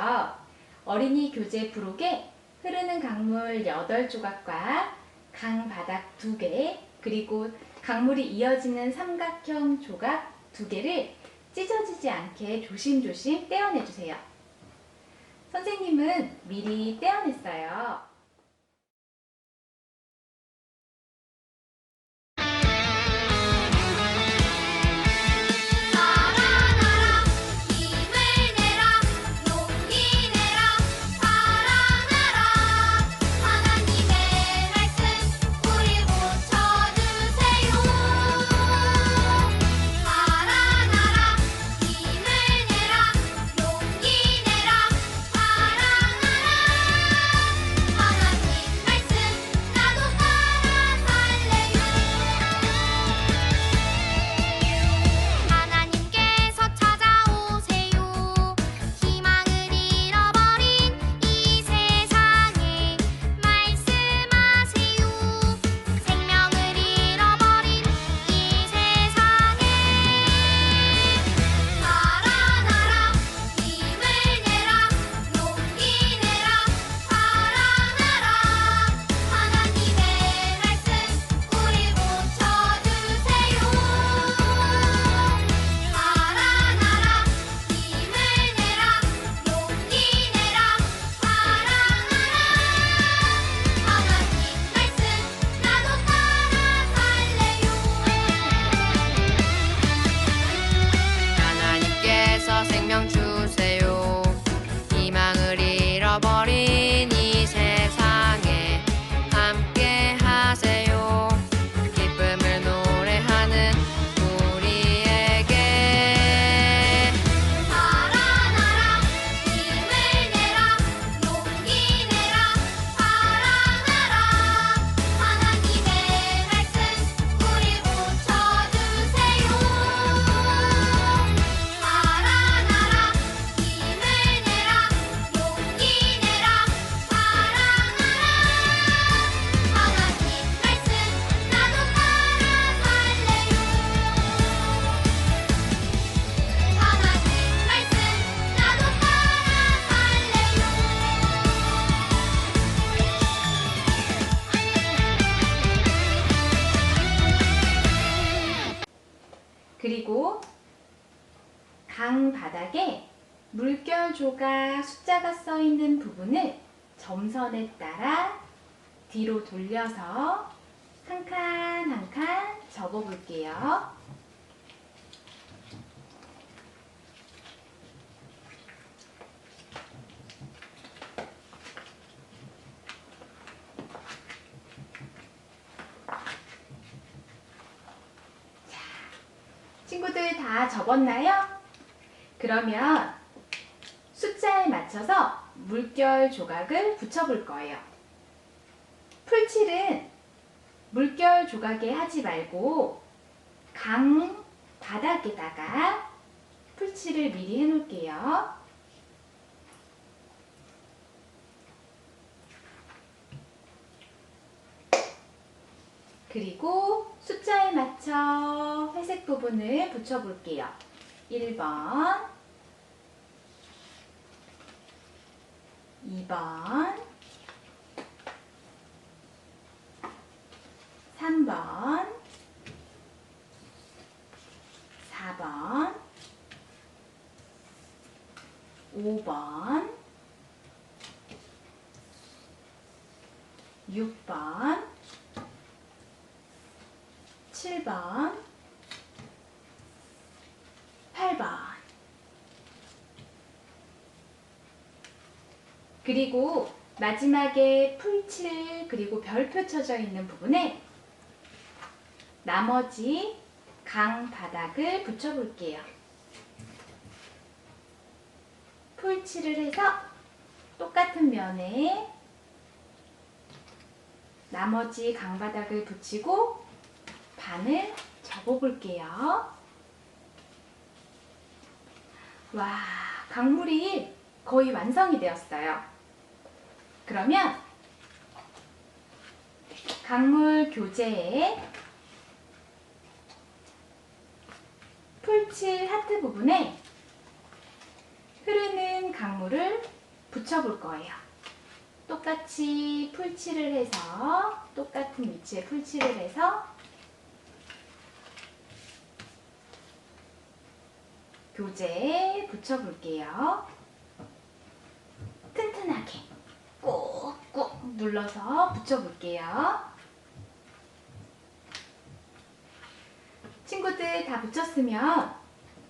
어린이 교재 부록에 흐르는 강물 8조각과 강 바닥 2개, 그리고 강물이 이어지는 삼각형 조각 2개를 찢어지지 않게 조심조심 떼어내주세요. 선생님은 미리 떼어냈어요. 사랑하라 강 바닥에 물결 조각 숫자가 써 있는 부분을 점선에 따라 뒤로 돌려서 한 칸 한 칸 접어 볼게요. 친구들 다 접었나요? 그러면 숫자에 맞춰서 물결 조각을 붙여볼 거예요. 풀칠은 물결 조각에 하지 말고 강 바닥에다가 풀칠을 미리 해놓을게요. 그리고 숫자에 맞춰 회색 부분을 붙여볼게요. 1번, 2번, 3번, 4번, 5번, 6번, 7번, 8번. 그리고 마지막에 풀칠 그리고 별표 쳐져 있는 부분에 나머지 강 바닥을 붙여볼게요. 풀칠을 해서 똑같은 면에 나머지 강 바닥을 붙이고 반을 접어볼게요. 와, 강물이 거의 완성이 되었어요. 그러면 강물 교재에 풀칠 하트 부분에 흐르는 강물을 붙여볼 거예요. 똑같이 풀칠을 해서 똑같은 위치에 풀칠을 해서 교재에 붙여볼게요. 튼튼하게 꾹꾹 눌러서 붙여볼게요. 친구들 다 붙였으면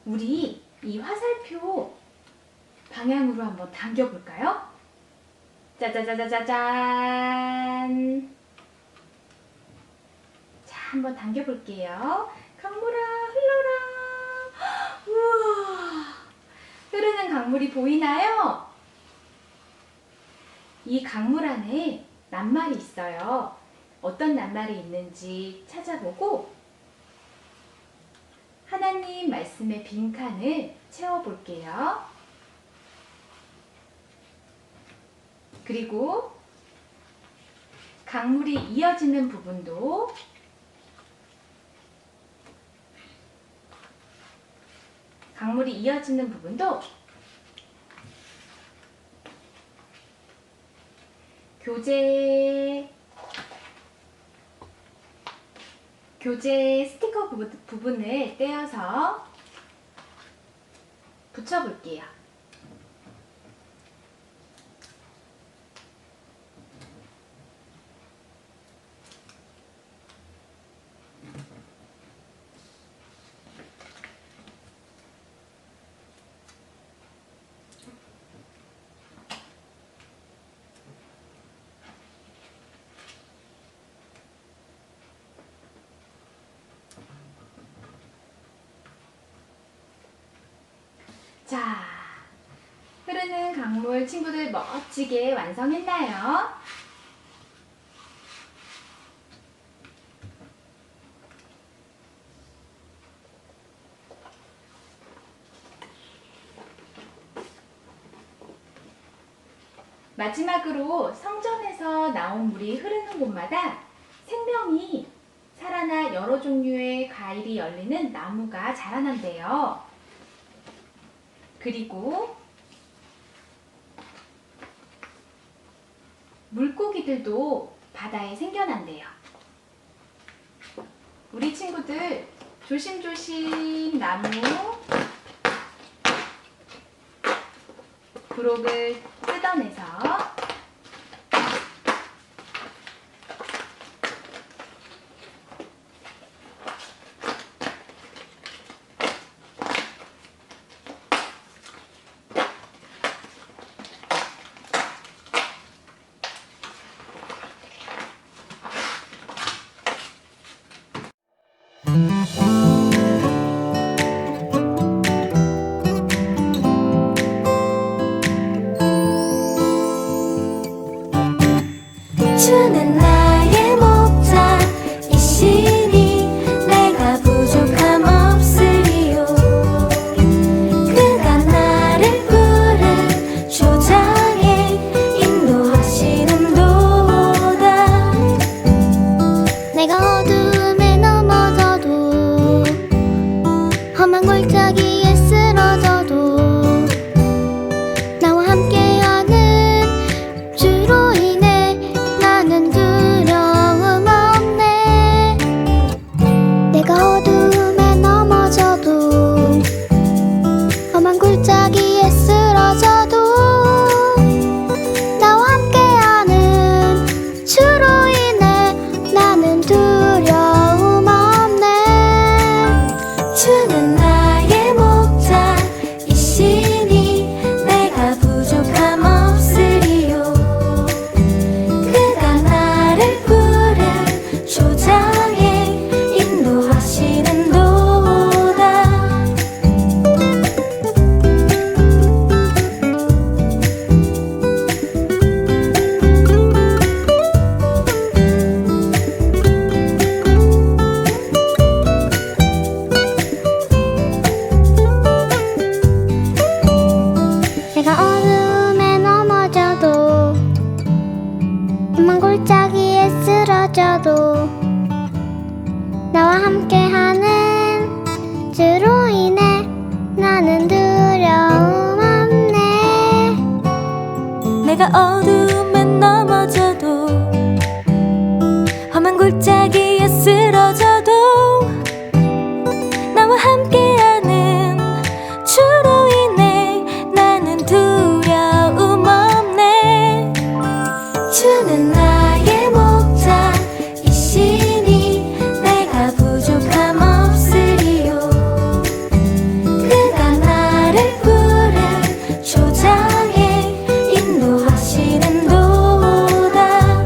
우리 이 화살표 방향으로 한번 당겨볼까요? 짜자자자자잔! 자, 한번 당겨볼게요. 강물아, 흘러라! 우와! 흐르는 강물이 보이나요? 이 강물 안에 낱말이 있어요. 어떤 낱말이 있는지 찾아보고 하나님 말씀의 빈칸을 채워볼게요. 그리고 강물이 이어지는 부분도 교재 스티커 부분을 떼어서 붙여볼게요. 자, 흐르는 강물 친구들 멋지게 완성했나요? 마지막으로 성전에서 나온 물이 흐르는 곳마다 생명이 살아나 여러 종류의 과일이 열리는 나무가 자라난대요. 그리고 물고기들도 바다에 생겨난대요. 우리 친구들 조심조심 나무 부록을 뜯어내서 주는 나의 목자 이시니 내가 부족함 없으리요. 그가 나를 푸른 초장에 인도하시는 도다. 내가 어둠에 넘어져도 험한 골짜기에 쓰러져도 나와 함께하는 주로 인해 나는 두려움 없네. 내가 어둠에 넘어져도 험한 골짜기에 쓰러져도 나와 함께하는 주로 인해 나는 두려움 없네. 주는 나의 목자 이시니 내가 부족함 없으리요. 그가 나를 푸른 초장에 인도하시는 도다. 내가 어둠에 넘어져도 험한 골짜기에 쓰러져도 나와 함께하는 주로 인해 나는 두려움 없네. 내가 어둠에 넘어져도 험한 골짜기에 쓰러져도 나와 함께하는 주로 인해 나는 두려움 없네. 주는 나의 목자 이시니 내가 부족함 없으리요. 그가 나를 푸른 초장에 인도하시는 도다.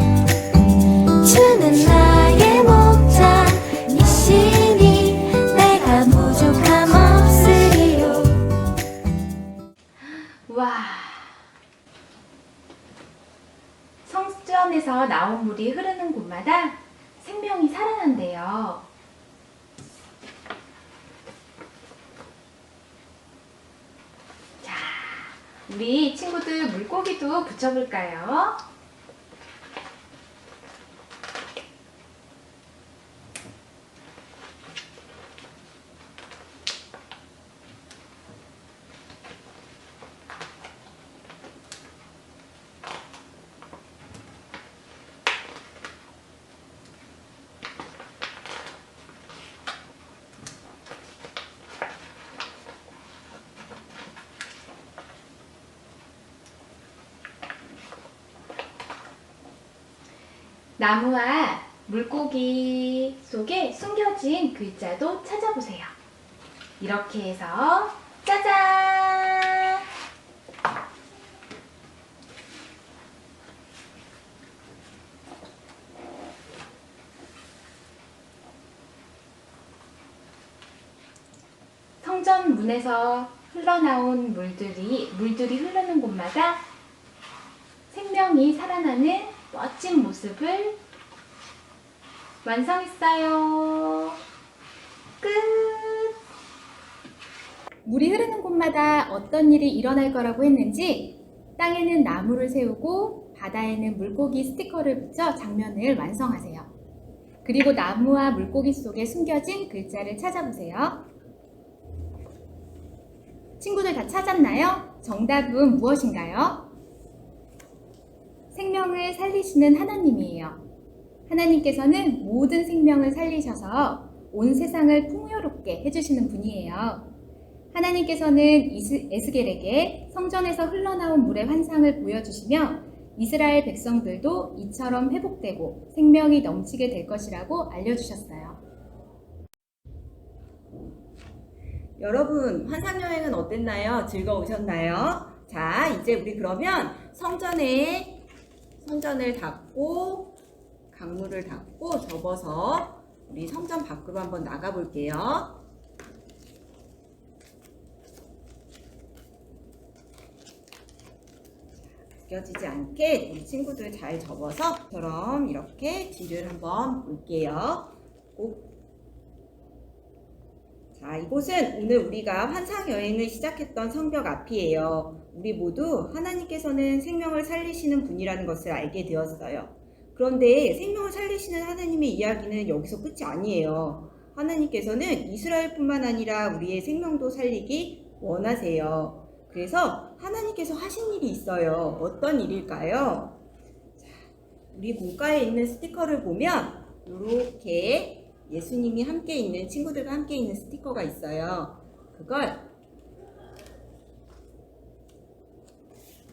주는 나의 목자 이시니 내가 부족함 없으리요. 와, 성전에서 나온 물이 흐르는 곳마다 생명이 살아난대요. 자, 우리 친구들 물고기도 붙여볼까요? 나무와 물고기 속에 숨겨진 글자도 찾아보세요. 이렇게 해서 짜잔! 성전 문에서 흘러나온 물들이 흐르는 곳마다 생명이 살아나는 멋진 모습을 완성했어요. 끝! 물이 흐르는 곳마다 어떤 일이 일어날 거라고 했는지 땅에는 나무를 세우고 바다에는 물고기 스티커를 붙여 장면을 완성하세요. 그리고 나무와 물고기 속에 숨겨진 글자를 찾아보세요. 친구들 다 찾았나요? 정답은 무엇인가요? 생명을 살리시는 하나님이에요. 하나님께서는 모든 생명을 살리셔서 온 세상을 풍요롭게 해주시는 분이에요. 하나님께서는 에스겔에게 성전에서 흘러나온 물의 환상을 보여주시며 이스라엘 백성들도 이처럼 회복되고 생명이 넘치게 될 것이라고 알려주셨어요. 여러분, 환상여행은 어땠나요? 즐거우셨나요? 자, 이제 우리 그러면 성전을 닫고 강물을 닫고 접어서 우리 성전 밖으로 한번 나가 볼게요. 벗겨지지 않게 우리 친구들 잘 접어서 이렇게 뒤를 한번 볼게요. 자, 이곳은 오늘 우리가 환상 여행을 시작했던 성벽 앞이에요. 우리 모두 하나님께서는 생명을 살리시는 분이라는 것을 알게 되었어요. 그런데 생명을 살리시는 하나님의 이야기는 여기서 끝이 아니에요. 하나님께서는 이스라엘뿐만 아니라 우리의 생명도 살리기 원하세요. 그래서 하나님께서 하신 일이 있어요. 어떤 일일까요? 자, 우리 공과에 있는 스티커를 보면 이렇게 예수님이 함께 있는, 친구들과 함께 있는 스티커가 있어요. 그걸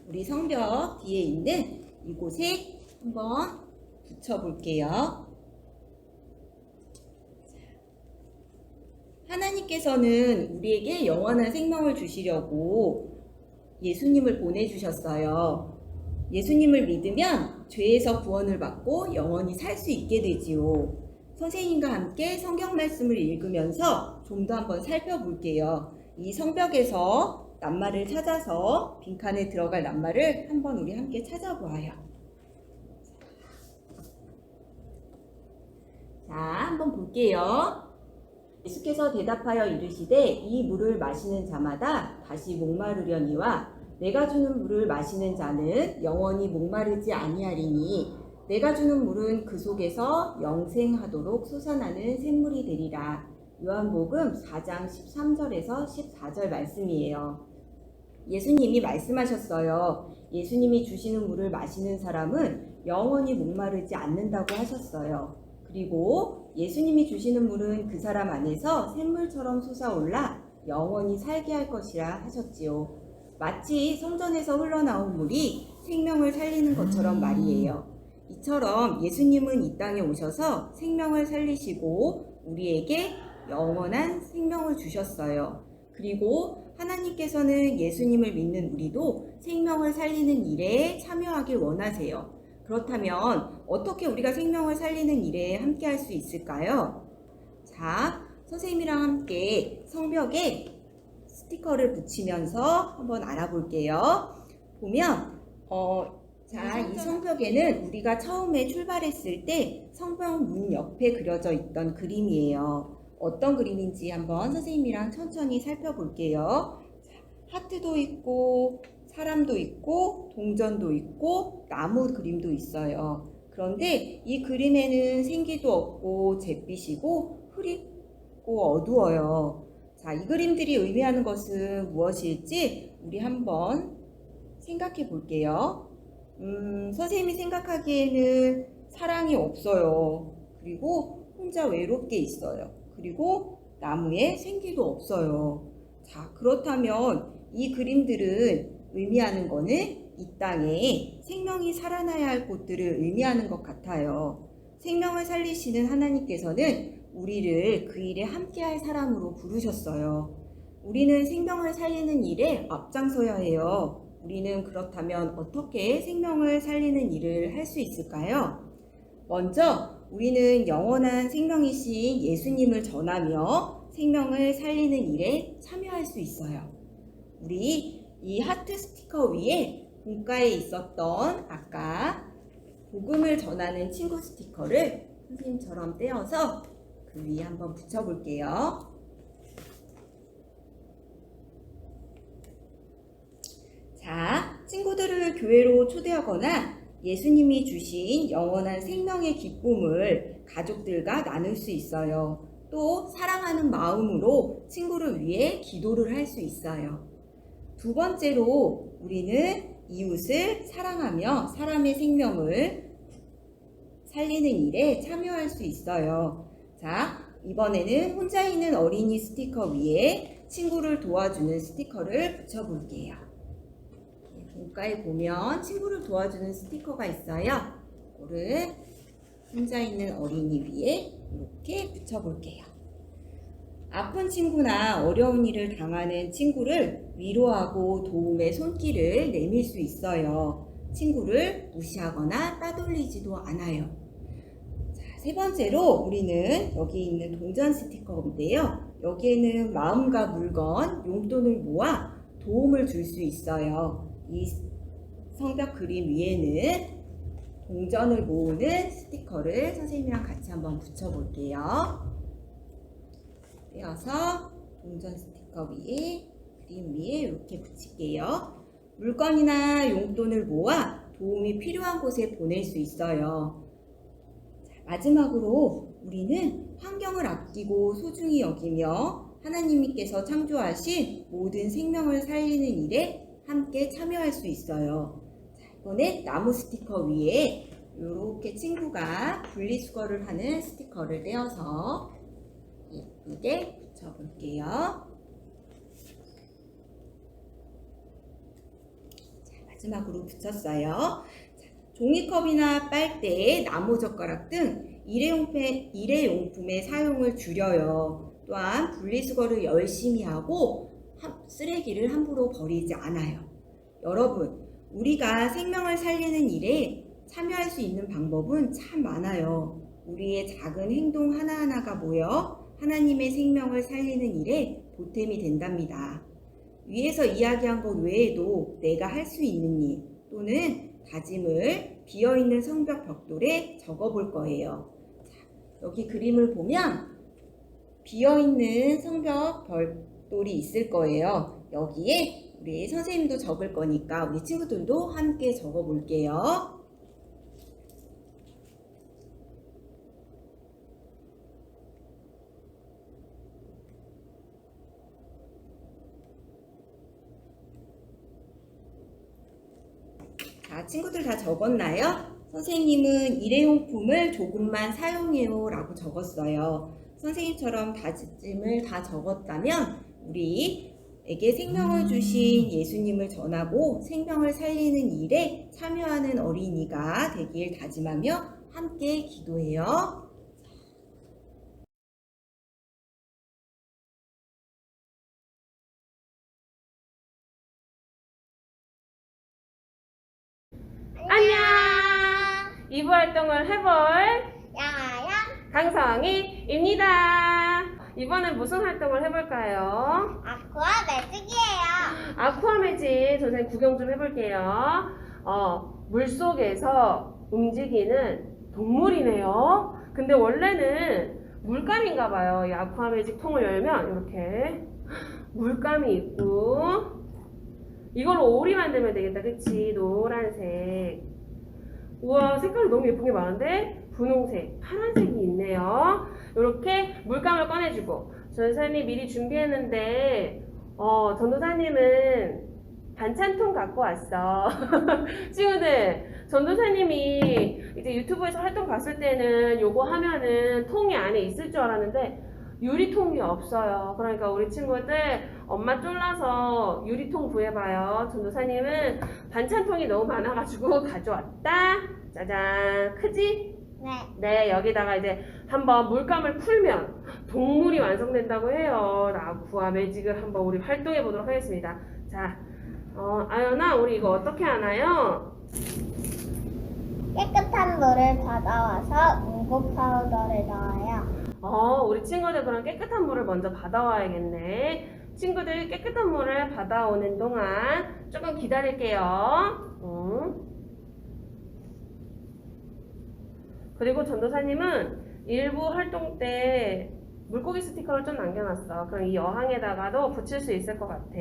우리 성벽 뒤에 있는 이곳에 한번 붙여볼게요. 하나님께서는 우리에게 영원한 생명을 주시려고 예수님을 보내주셨어요. 예수님을 믿으면 죄에서 구원을 받고 영원히 살 수 있게 되지요. 선생님과 함께 성경 말씀을 읽으면서 좀 더 한번 살펴볼게요. 이 성벽에서 낱말을 찾아서 빈칸에 들어갈 낱말을 한번 우리 함께 찾아보아요. 자, 한번 볼게요. 예수께서 대답하여 이르시되 이 물을 마시는 자마다 다시 목마르려니와 내가 주는 물을 마시는 자는 영원히 목마르지 아니하리니 내가 주는 물은 그 속에서 영생하도록 솟아나는 샘물이 되리라. 요한복음 4장 13절에서 14절 말씀이에요. 예수님이 말씀하셨어요. 예수님이 주시는 물을 마시는 사람은 영원히 목마르지 않는다고 하셨어요. 그리고 예수님이 주시는 물은 그 사람 안에서 샘물처럼 솟아올라 영원히 살게 할 것이라 하셨지요. 마치 성전에서 흘러나온 물이 생명을 살리는 것처럼 말이에요. 이처럼 예수님은 이 땅에 오셔서 생명을 살리시고 우리에게 영원한 생명을 주셨어요. 그리고 하나님께서는 예수님을 믿는 우리도 생명을 살리는 일에 참여하길 원하세요. 그렇다면 어떻게 우리가 생명을 살리는 일에 함께 할 수 있을까요? 자, 선생님이랑 함께 성벽에 스티커를 붙이면서 한번 알아볼게요. 보면 자, 이 성벽에는 우리가 처음에 출발했을 때 성벽 문 옆에 그려져 있던 그림이에요. 어떤 그림인지 한번 선생님이랑 천천히 살펴볼게요. 자, 하트도 있고 사람도 있고 동전도 있고 나무 그림도 있어요. 그런데 이 그림에는 생기도 없고 잿빛이고 흐리고 어두워요. 자, 이 그림들이 의미하는 것은 무엇일지 우리 한번 생각해 볼게요. 선생님이 생각하기에는 사랑이 없어요. 그리고 혼자 외롭게 있어요. 그리고 나무에 생기도 없어요. 자, 그렇다면 이 그림들은 의미하는 거는 이 땅에 생명이 살아나야 할 곳들을 의미하는 것 같아요. 생명을 살리시는 하나님께서는 우리를 그 일에 함께할 사람으로 부르셨어요. 우리는 생명을 살리는 일에 앞장서야 해요. 우리는 그렇다면 어떻게 생명을 살리는 일을 할 수 있을까요? 먼저 우리는 영원한 생명이신 예수님을 전하며 생명을 살리는 일에 참여할 수 있어요. 우리 이 하트 스티커 위에 공과에 있었던 아까 복음을 전하는 친구 스티커를 선생님처럼 떼어서 그 위에 한번 붙여볼게요. 자, 친구들을 교회로 초대하거나 예수님이 주신 영원한 생명의 기쁨을 가족들과 나눌 수 있어요. 또 사랑하는 마음으로 친구를 위해 기도를 할 수 있어요. 두 번째로 우리는 이웃을 사랑하며 사람의 생명을 살리는 일에 참여할 수 있어요. 자, 이번에는 혼자 있는 어린이 스티커 위에 친구를 도와주는 스티커를 붙여볼게요. 문가에 보면 친구를 도와주는 스티커가 있어요. 이거를 혼자 있는 어린이 위에 이렇게 붙여볼게요. 아픈 친구나 어려운 일을 당하는 친구를 위로하고 도움의 손길을 내밀 수 있어요. 친구를 무시하거나 따돌리지도 않아요. 자, 세 번째로 우리는 여기 있는 동전 스티커인데요. 여기에는 마음과 물건, 용돈을 모아 도움을 줄 수 있어요. 이 성벽 그림 위에는 동전을 모으는 스티커를 선생님이랑 같이 한번 붙여볼게요. 떼어서 동전 스티커 위에 그림 위에 이렇게 붙일게요. 물건이나 용돈을 모아 도움이 필요한 곳에 보낼 수 있어요. 자, 마지막으로 우리는 환경을 아끼고 소중히 여기며 하나님께서 창조하신 모든 생명을 살리는 일에 함께 참여할 수 있어요. 자, 이번에 나무 스티커 위에 이렇게 친구가 분리수거를 하는 스티커를 떼어서 예쁘게 붙여볼게요. 자, 마지막으로 붙였어요. 자, 종이컵이나 빨대, 나무젓가락 등 일회용품의 사용을 줄여요. 또한 분리수거를 열심히 하고 쓰레기를 함부로 버리지 않아요. 여러분, 우리가 생명을 살리는 일에 참여할 수 있는 방법은 참 많아요. 우리의 작은 행동 하나하나가 모여 하나님의 생명을 살리는 일에 보탬이 된답니다. 위에서 이야기한 것 외에도 내가 할 수 있는 일 또는 다짐을 비어있는 성벽 벽돌에 적어볼 거예요. 자, 여기 그림을 보면 비어있는 성벽 벽돌이 있을 거예요. 여기에 우리 선생님도 적을 거니까 우리 친구들도 함께 적어볼게요. 자, 친구들 다 적었나요? 선생님은 일회용품을 조금만 사용해요 라고 적었어요. 선생님처럼 다짐을 다 적었다면 우리에게 생명을 주신 예수님을 전하고 생명을 살리는 일에 참여하는 어린이가 되길 다짐하며 함께 기도해요. 안녕! 2부 활동을 해볼 야야 강성희입니다. 이번엔 무슨 활동을 해볼까요? 아쿠아 매직이에요. 아쿠아 매직 선생님 구경 좀 해볼게요. 물속에서 움직이는 동물이네요. 근데 원래는 물감인가 봐요. 이 아쿠아 매직 통을 열면 이렇게 물감이 있고 이걸로 오리 만들면 되겠다. 그치? 노란색. 우와, 색깔이 너무 예쁜 게 많은데? 분홍색, 파란색이 있네요. 이렇게 물감을 꺼내주고 전도사님이 미리 준비했는데 전도사님은 반찬통 갖고 왔어. 친구들, 전도사님이 이제 유튜브에서 활동 봤을 때는 요거 하면은 통이 안에 있을 줄 알았는데 유리통이 없어요. 그러니까 우리 친구들 엄마 쫄라서 유리통 구해봐요. 전도사님은 반찬통이 너무 많아가지고 가져왔다. 짜잔, 크지? 네. 네, 여기다가 이제 한번 물감을 풀면 동물이 완성된다고 해요. 아쿠아 매직을 한번 우리 활동해 보도록 하겠습니다. 자, 아연아, 우리 이거 어떻게 하나요? 깨끗한 물을 받아와서 응고 파우더를 넣어요. 우리 친구들 그럼 깨끗한 물을 먼저 받아와야겠네. 친구들 깨끗한 물을 받아오는 동안 조금 기다릴게요. 그리고 전도사님은 일부 활동 때 물고기 스티커를 좀 남겨놨어. 그럼 이 여항에다가도 붙일 수 있을 것 같아.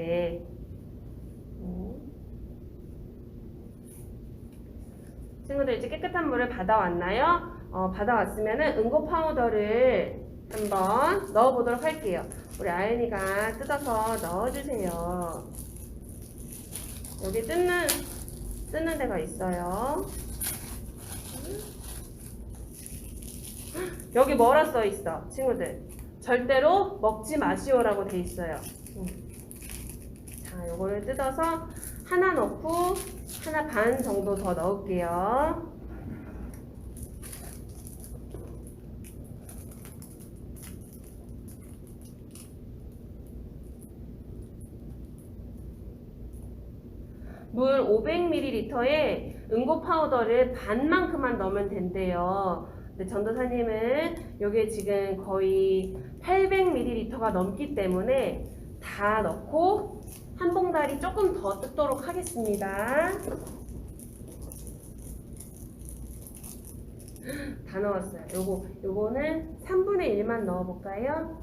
친구들 이제 깨끗한 물을 받아왔나요? 받아왔으면은 응고 파우더를 한번 넣어보도록 할게요. 우리 아연이가 뜯어서 넣어주세요. 여기 뜯는 데가 있어요. 여기 뭐라 써 있어, 친구들? 절대로 먹지 마시오라고 돼 있어요. 자, 요거를 뜯어서 하나 넣고 하나 반 정도 더 넣을게요. 물 500ml에 응고 파우더를 반만큼만 넣으면 된대요. 근데 전도사님은 여기에 지금 거의 800ml가 넘기 때문에 다 넣고 한 봉다리 조금 더 뜯도록 하겠습니다. 다 넣었어요. 요거는 3분의 1만 넣어볼까요?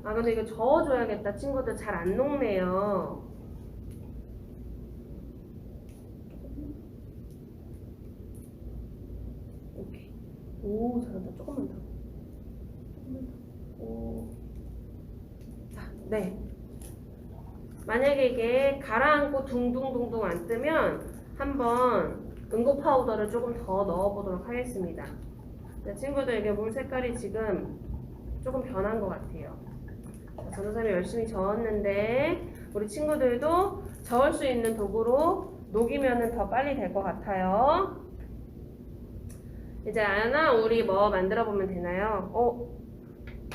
아, 근데 이거 저어줘야겠다. 친구들 잘 안 녹네요. 오케이. 오, 잘한다. 조금만 더. 오. 자, 네. 만약에 이게 가라앉고 둥둥둥둥 안 뜨면 한번 응고 파우더를 조금 더 넣어보도록 하겠습니다. 네, 친구들 이게 물 색깔이 지금 조금 변한 것 같아요. 전도사님이 열심히 저었는데 우리 친구들도 저을 수 있는 도구로 녹이면 더 빨리 될 것 같아요. 이제 아연아, 우리 뭐 만들어 보면 되나요?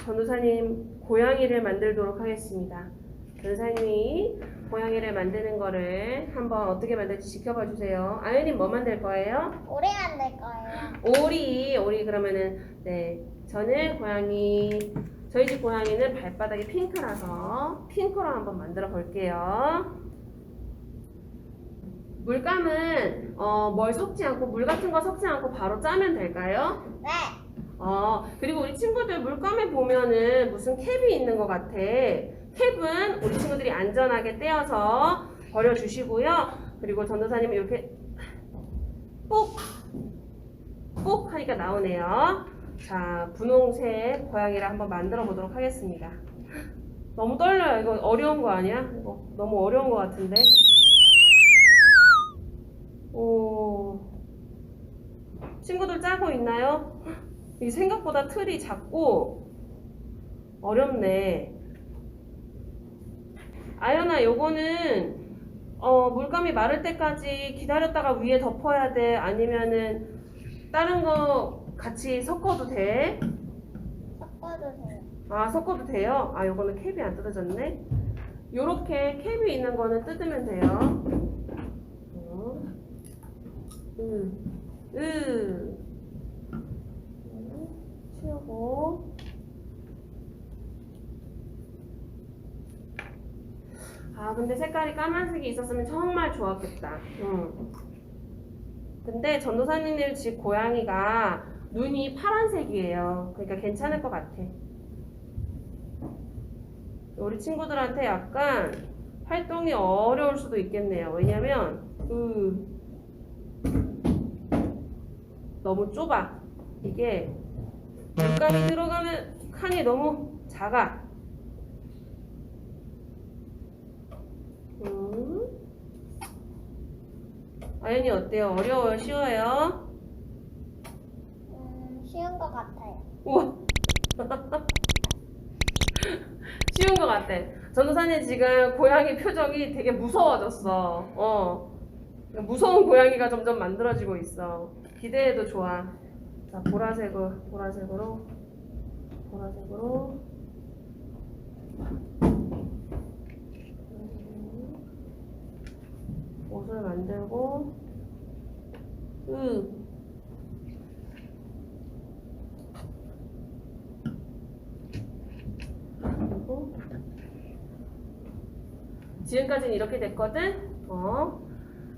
전도사님 고양이를 만들도록 하겠습니다. 전도사님이 고양이를 만드는 거를 한번 어떻게 만들지 지켜봐 주세요. 아연이 뭐 만들 거예요? 오래 만들 거예요. 오리 그러면은 네, 저는 저희 집 고양이는 발바닥이 핑크라서 핑크로 한번 만들어 볼게요. 물감은 뭘 섞지 않고 물 같은 거 섞지 않고 바로 짜면 될까요? 네. 그리고 우리 친구들 물감에 보면은 무슨 캡이 있는 것 같아. 캡은 우리 친구들이 안전하게 떼어서 버려주시고요. 그리고 전도사님이 이렇게 뽁 하니까 나오네요. 자, 분홍색 고양이를 한번 만들어 보도록 하겠습니다. 너무 떨려요. 이거 어려운 거 아니야? 이거 너무 어려운 거 같은데. 오, 친구들 짜고 있나요? 이게 생각보다 틀이 작고 어렵네. 아연아, 요거는 물감이 마를 때까지 기다렸다가 위에 덮어야 돼? 아니면은 다른 거 같이 섞어도 돼? 섞어도 돼요. 아, 섞어도 돼요? 아, 요거는 캡이 안 뜯어졌네. 요렇게 캡이 있는 거는 뜯으면 돼요. 치우고. 아, 근데 색깔이 까만색이 있었으면 정말 좋았겠다. 근데 전도사님들 집 고양이가 눈이 파란색이에요. 그러니까 괜찮을 것 같아. 우리 친구들한테 약간 활동이 어려울 수도 있겠네요. 왜냐면 너무 좁아. 이게 물감이 들어가는 칸이 너무 작아. 아연이 어때요? 어려워요? 쉬워요? 쉬운 것 같아요. 우와. 쉬운 것 같아. 전도사님 지금 고양이 표정이 되게 무서워졌어. 무서운 고양이가 점점 만들어지고 있어. 기대해도 좋아. 자, 보라색으로 옷을 만들고 그리고 지금까지는 이렇게 됐거든.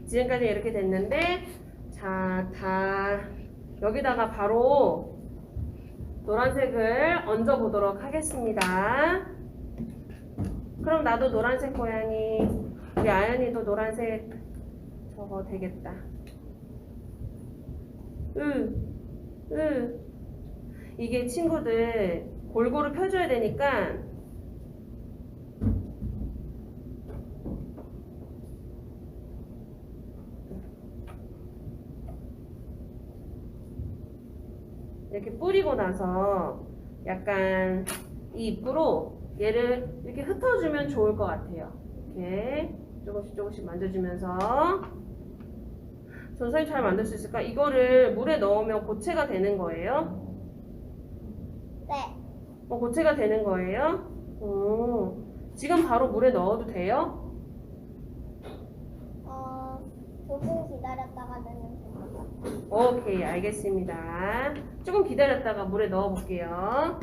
지금까지 이렇게 됐는데, 자, 다 여기다가 바로 노란색을 얹어 보도록 하겠습니다. 그럼 나도 노란색 고양이, 우리 아연이도 노란색 저거 되겠다. 이게 친구들 골고루 펴줘야 되니까 이렇게 뿌리고 나서 약간 이 입구로 얘를 이렇게 흩어주면 좋을 것 같아요. 이렇게 조금씩 만져주면서. 선생님 잘 만들 수 있을까? 이거를 물에 넣으면 고체가 되는 거예요? 네. 고체가 되는 거예요? 지금 바로 물에 넣어도 돼요? 조금 기다렸다가 넣으면 됩니다. 오케이, 알겠습니다. 조금 기다렸다가 물에 넣어 볼게요.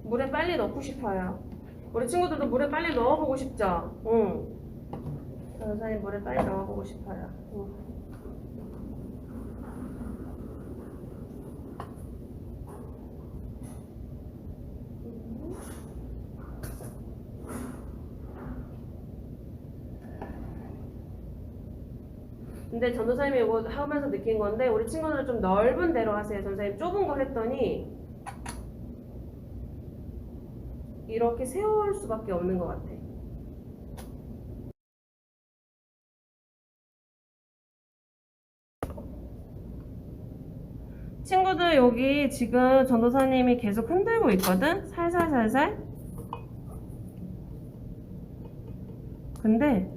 물에 빨리 넣고 싶어요. 우리 친구들도 물에 빨리 넣어보고 싶죠? 응. 선생님 물에 빨리 넣어보고 싶어요. 응. 근데 전도사님이 이거 하면서 느낀 건데 우리 친구들은 좀 넓은 데로 하세요. 전도사님 좁은 걸 했더니 이렇게 세울 수밖에 없는 것 같아. 친구들 여기 지금 전도사님이 계속 흔들고 있거든? 살살살살. 근데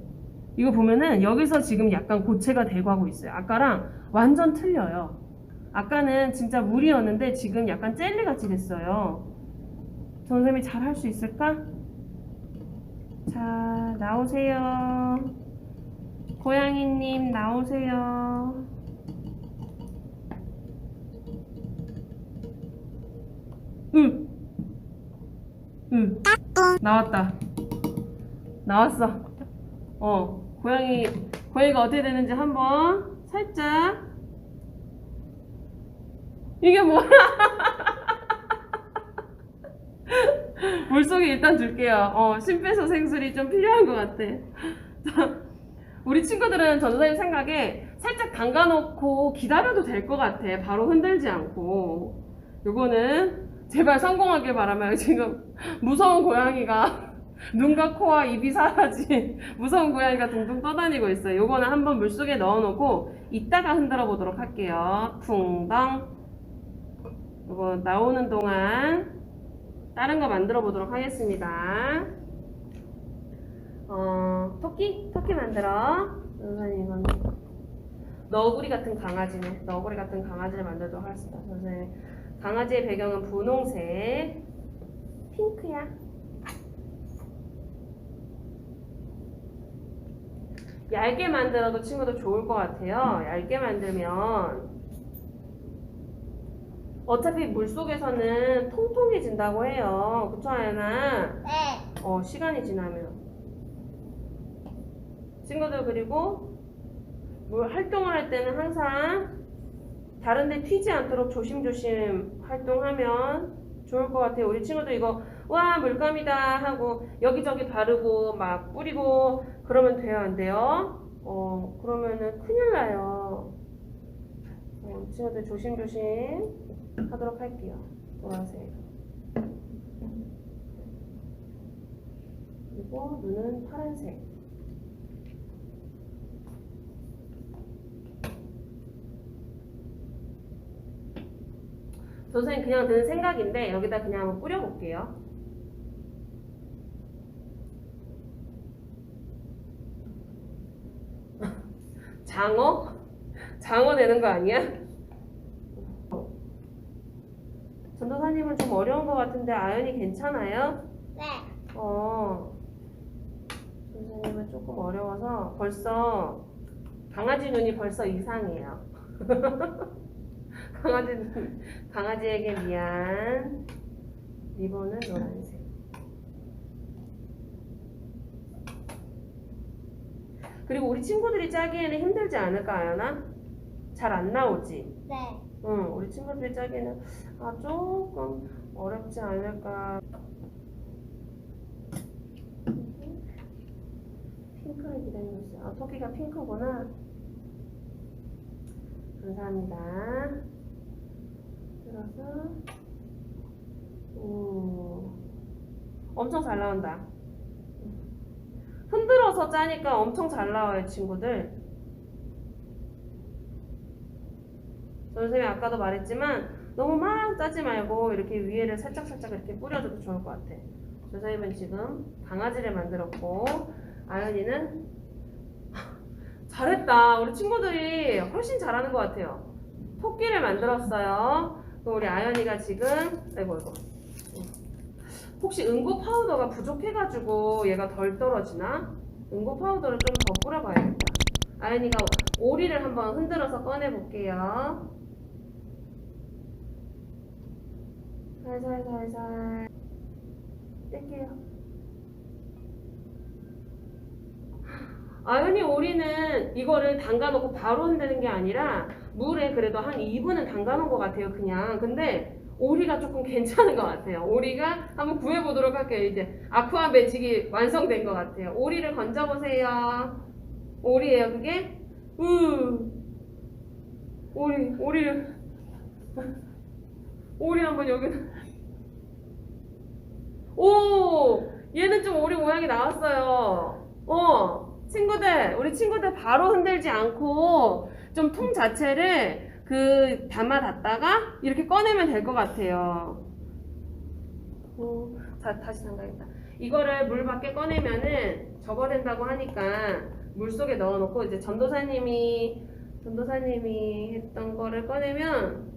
이거 보면은 여기서 지금 약간 고체가 되고 하고 있어요. 아까랑 완전 틀려요. 아까는 진짜 물이었는데 지금 약간 젤리같이 됐어요. 전도사님이 잘 할 수 있을까? 자, 나오세요. 고양이님 나오세요. 나왔다. 나왔어. 고양이가 어떻게 되는지 한번 살짝. 이게 뭐야? 물속에 일단 둘게요. 심폐소생술이 좀 필요한 것 같아. 우리 친구들은 전도사님 생각에 살짝 담가놓고 기다려도 될 것 같아. 바로 흔들지 않고. 요거는 제발 성공하길 바라며. 지금 무서운 고양이가 눈과 코와 입이 사라진 무서운 고양이가 둥둥 떠다니고 있어요. 요거는 한번 물속에 넣어놓고 이따가 흔들어 보도록 할게요. 쿵덩. 요거 나오는 동안 다른 거 만들어 보도록 하겠습니다. 토끼 만들어. 선생님 이건 너구리 같은 강아지네. 너구리 같은 강아지를 만들도록 하겠습니다. 선생님 강아지의 배경은 분홍색, 핑크야. 얇게 만들어도 친구들 좋을 것 같아요. 얇게 만들면 어차피 물속에서는 통통해진다고 해요. 그쵸, 아연아? 네. 시간이 지나면. 친구들 그리고 물 활동을 할 때는 항상 다른 데 튀지 않도록 조심조심 활동하면 좋을 것 같아요. 우리 친구들 이거 와 물감이다 하고 여기저기 바르고 막 뿌리고 그러면 돼요, 안 돼요? 그러면은 큰일 나요. 친구들 조심조심 하도록 할게요. 보라색. 그리고 눈은 파란색. 선생님 그냥 드는 생각인데 여기다 그냥 한번 뿌려볼게요. 장어? 장어 되는 거 아니야? 전도사님은 좀 어려운 것 같은데 아연이 괜찮아요? 네. 선생님은 조금 어려워서 벌써 강아지 눈이 벌써 이상해요. 강아지에게 미안. 리본은 노란색. 그리고 우리 친구들이 짜기에는 힘들지 않을까, 아연아? 잘 안 나오지? 네. 응, 우리 친구들이 짜기에는 조금 어렵지 않을까. 핑크를 기다리고 있어요. 토끼가 핑크구나. 감사합니다. 들어서 엄청 잘 나온다. 흔들 흔들어서 짜니까 엄청 잘 나와요, 친구들. 선생님이 아까도 말했지만 너무 막 짜지 말고 이렇게 위에를 살짝살짝 이렇게 뿌려줘도 좋을 것 같아. 선생님은 지금 강아지를 만들었고 아연이는 잘했다. 우리 친구들이 훨씬 잘하는 것 같아요. 토끼를 만들었어요. 그럼 우리 아연이가 지금 아이고 혹시 응고 파우더가 부족해가지고 얘가 덜 떨어지나? 응고 파우더를 좀 더 뿌려봐야겠다. 아연이가 오리를 한번 흔들어서 꺼내볼게요. 살살살살 뗄게요. 아연이 오리는 이거를 담가놓고 바로 흔드는 게 아니라 물에 그래도 한 2분은 담가놓은 것 같아요, 그냥. 근데 오리가 조금 괜찮은 것 같아요. 오리가 한번 구해보도록 할게요. 이제 아쿠아 매직이 완성된 것 같아요. 오리를 건져보세요. 오리예요, 그게? 오리를 오리 한번 여기. 오! 얘는 좀 오리 모양이 나왔어요. 친구들, 우리 친구들 바로 흔들지 않고 좀 통 자체를 담아놨다가 이렇게 꺼내면 될 것 같아요. 자, 다시 담가야겠다. 이거를 물 밖에 꺼내면은 접어된다고 하니까 물 속에 넣어놓고 이제 전도사님이 했던 거를 꺼내면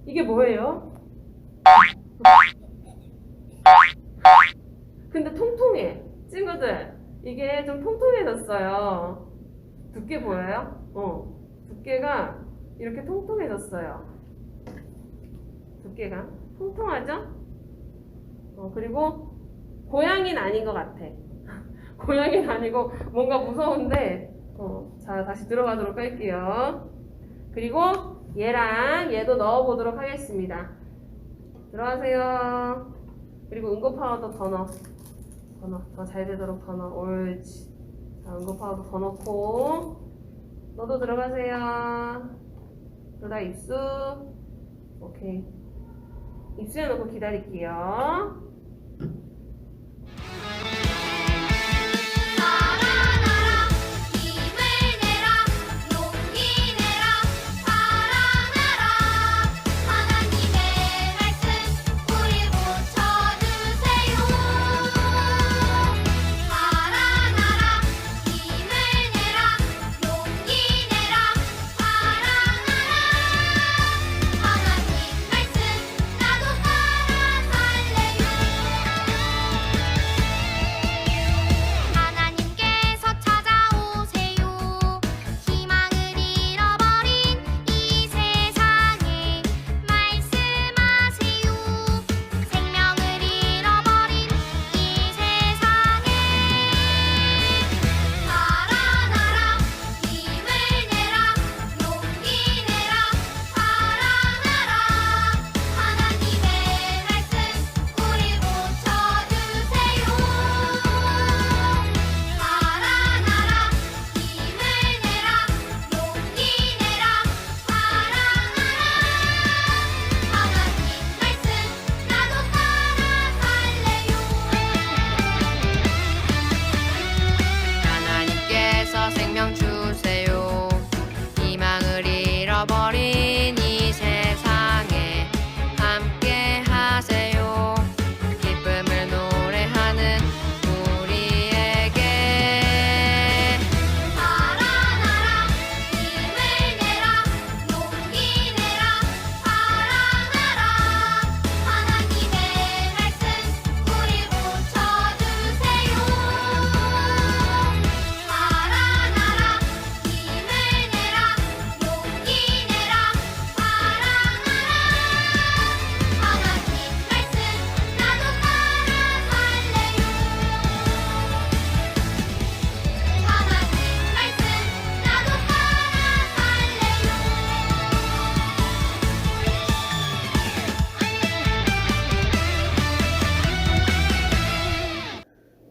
이게 뭐예요? 근데 통통해. 친구들, 이게 좀 통통해졌어요. 두께 보여요? 두께가 이렇게 통통해졌어요. 두께가 통통하죠? 그리고 고양이는 아닌 것 같아. 고양이는 아니고 뭔가 무서운데 자, 다시 들어가도록 할게요. 그리고 얘랑 얘도 넣어보도록 하겠습니다. 들어가세요. 그리고 응고 파우더 더 넣어. 더 잘 되도록 더 넣어. 옳지. 자, 응고 파우더 더 넣고 너도 들어가세요. 그러다 입수. 오케이. 입수해 놓고 기다릴게요.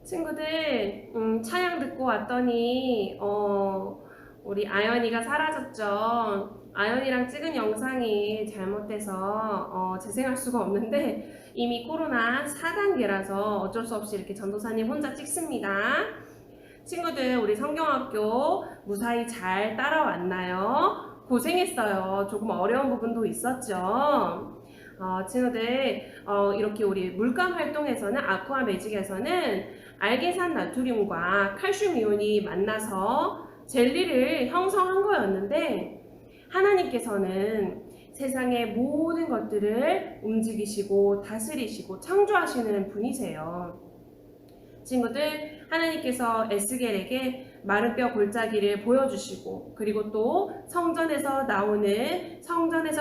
친구들, 찬양 듣고 왔더니 우리 아연이가 사라졌죠. 아연이랑 찍은 영상이 잘못돼서 재생할 수가 없는데 이미 코로나 4단계라서 어쩔 수 없이 이렇게 전도사님 혼자 찍습니다. 친구들, 우리 성경학교 무사히 잘 따라왔나요? 고생했어요. 조금 어려운 부분도 있었죠. 친구들, 이렇게 우리 물감 활동에서는, 아쿠아 매직에서는 알게산 나트륨과 칼슘 이온이 만나서 젤리를 형성한 거였는데, 하나님께서는 세상의 모든 것들을 움직이시고 다스리시고 창조하시는 분이세요. 친구들, 하나님께서 에스겔에게 마른 뼈 골짜기를 보여주시고, 그리고 또 성전에서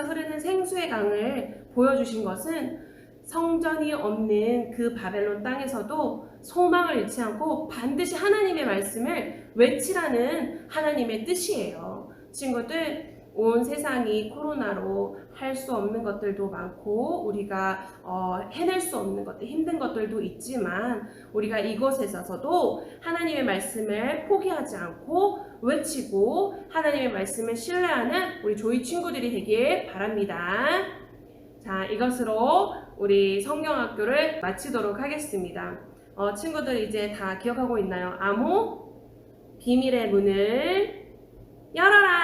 흐르는 생수의 강을 보여주신 것은 성전이 없는 그 바벨론 땅에서도 소망을 잃지 않고 반드시 하나님의 말씀을 외치라는 하나님의 뜻이에요. 친구들, 온 세상이 코로나로 할 수 없는 것들도 많고 우리가 해낼 수 없는 것들, 힘든 것들도 있지만 우리가 이곳에서도 하나님의 말씀을 포기하지 않고 외치고 하나님의 말씀을 신뢰하는 우리 조이 친구들이 되길 바랍니다. 자, 이것으로 우리 성경학교를 마치도록 하겠습니다. 친구들 이제 다 기억하고 있나요? 암호, 비밀의 문을 열어라!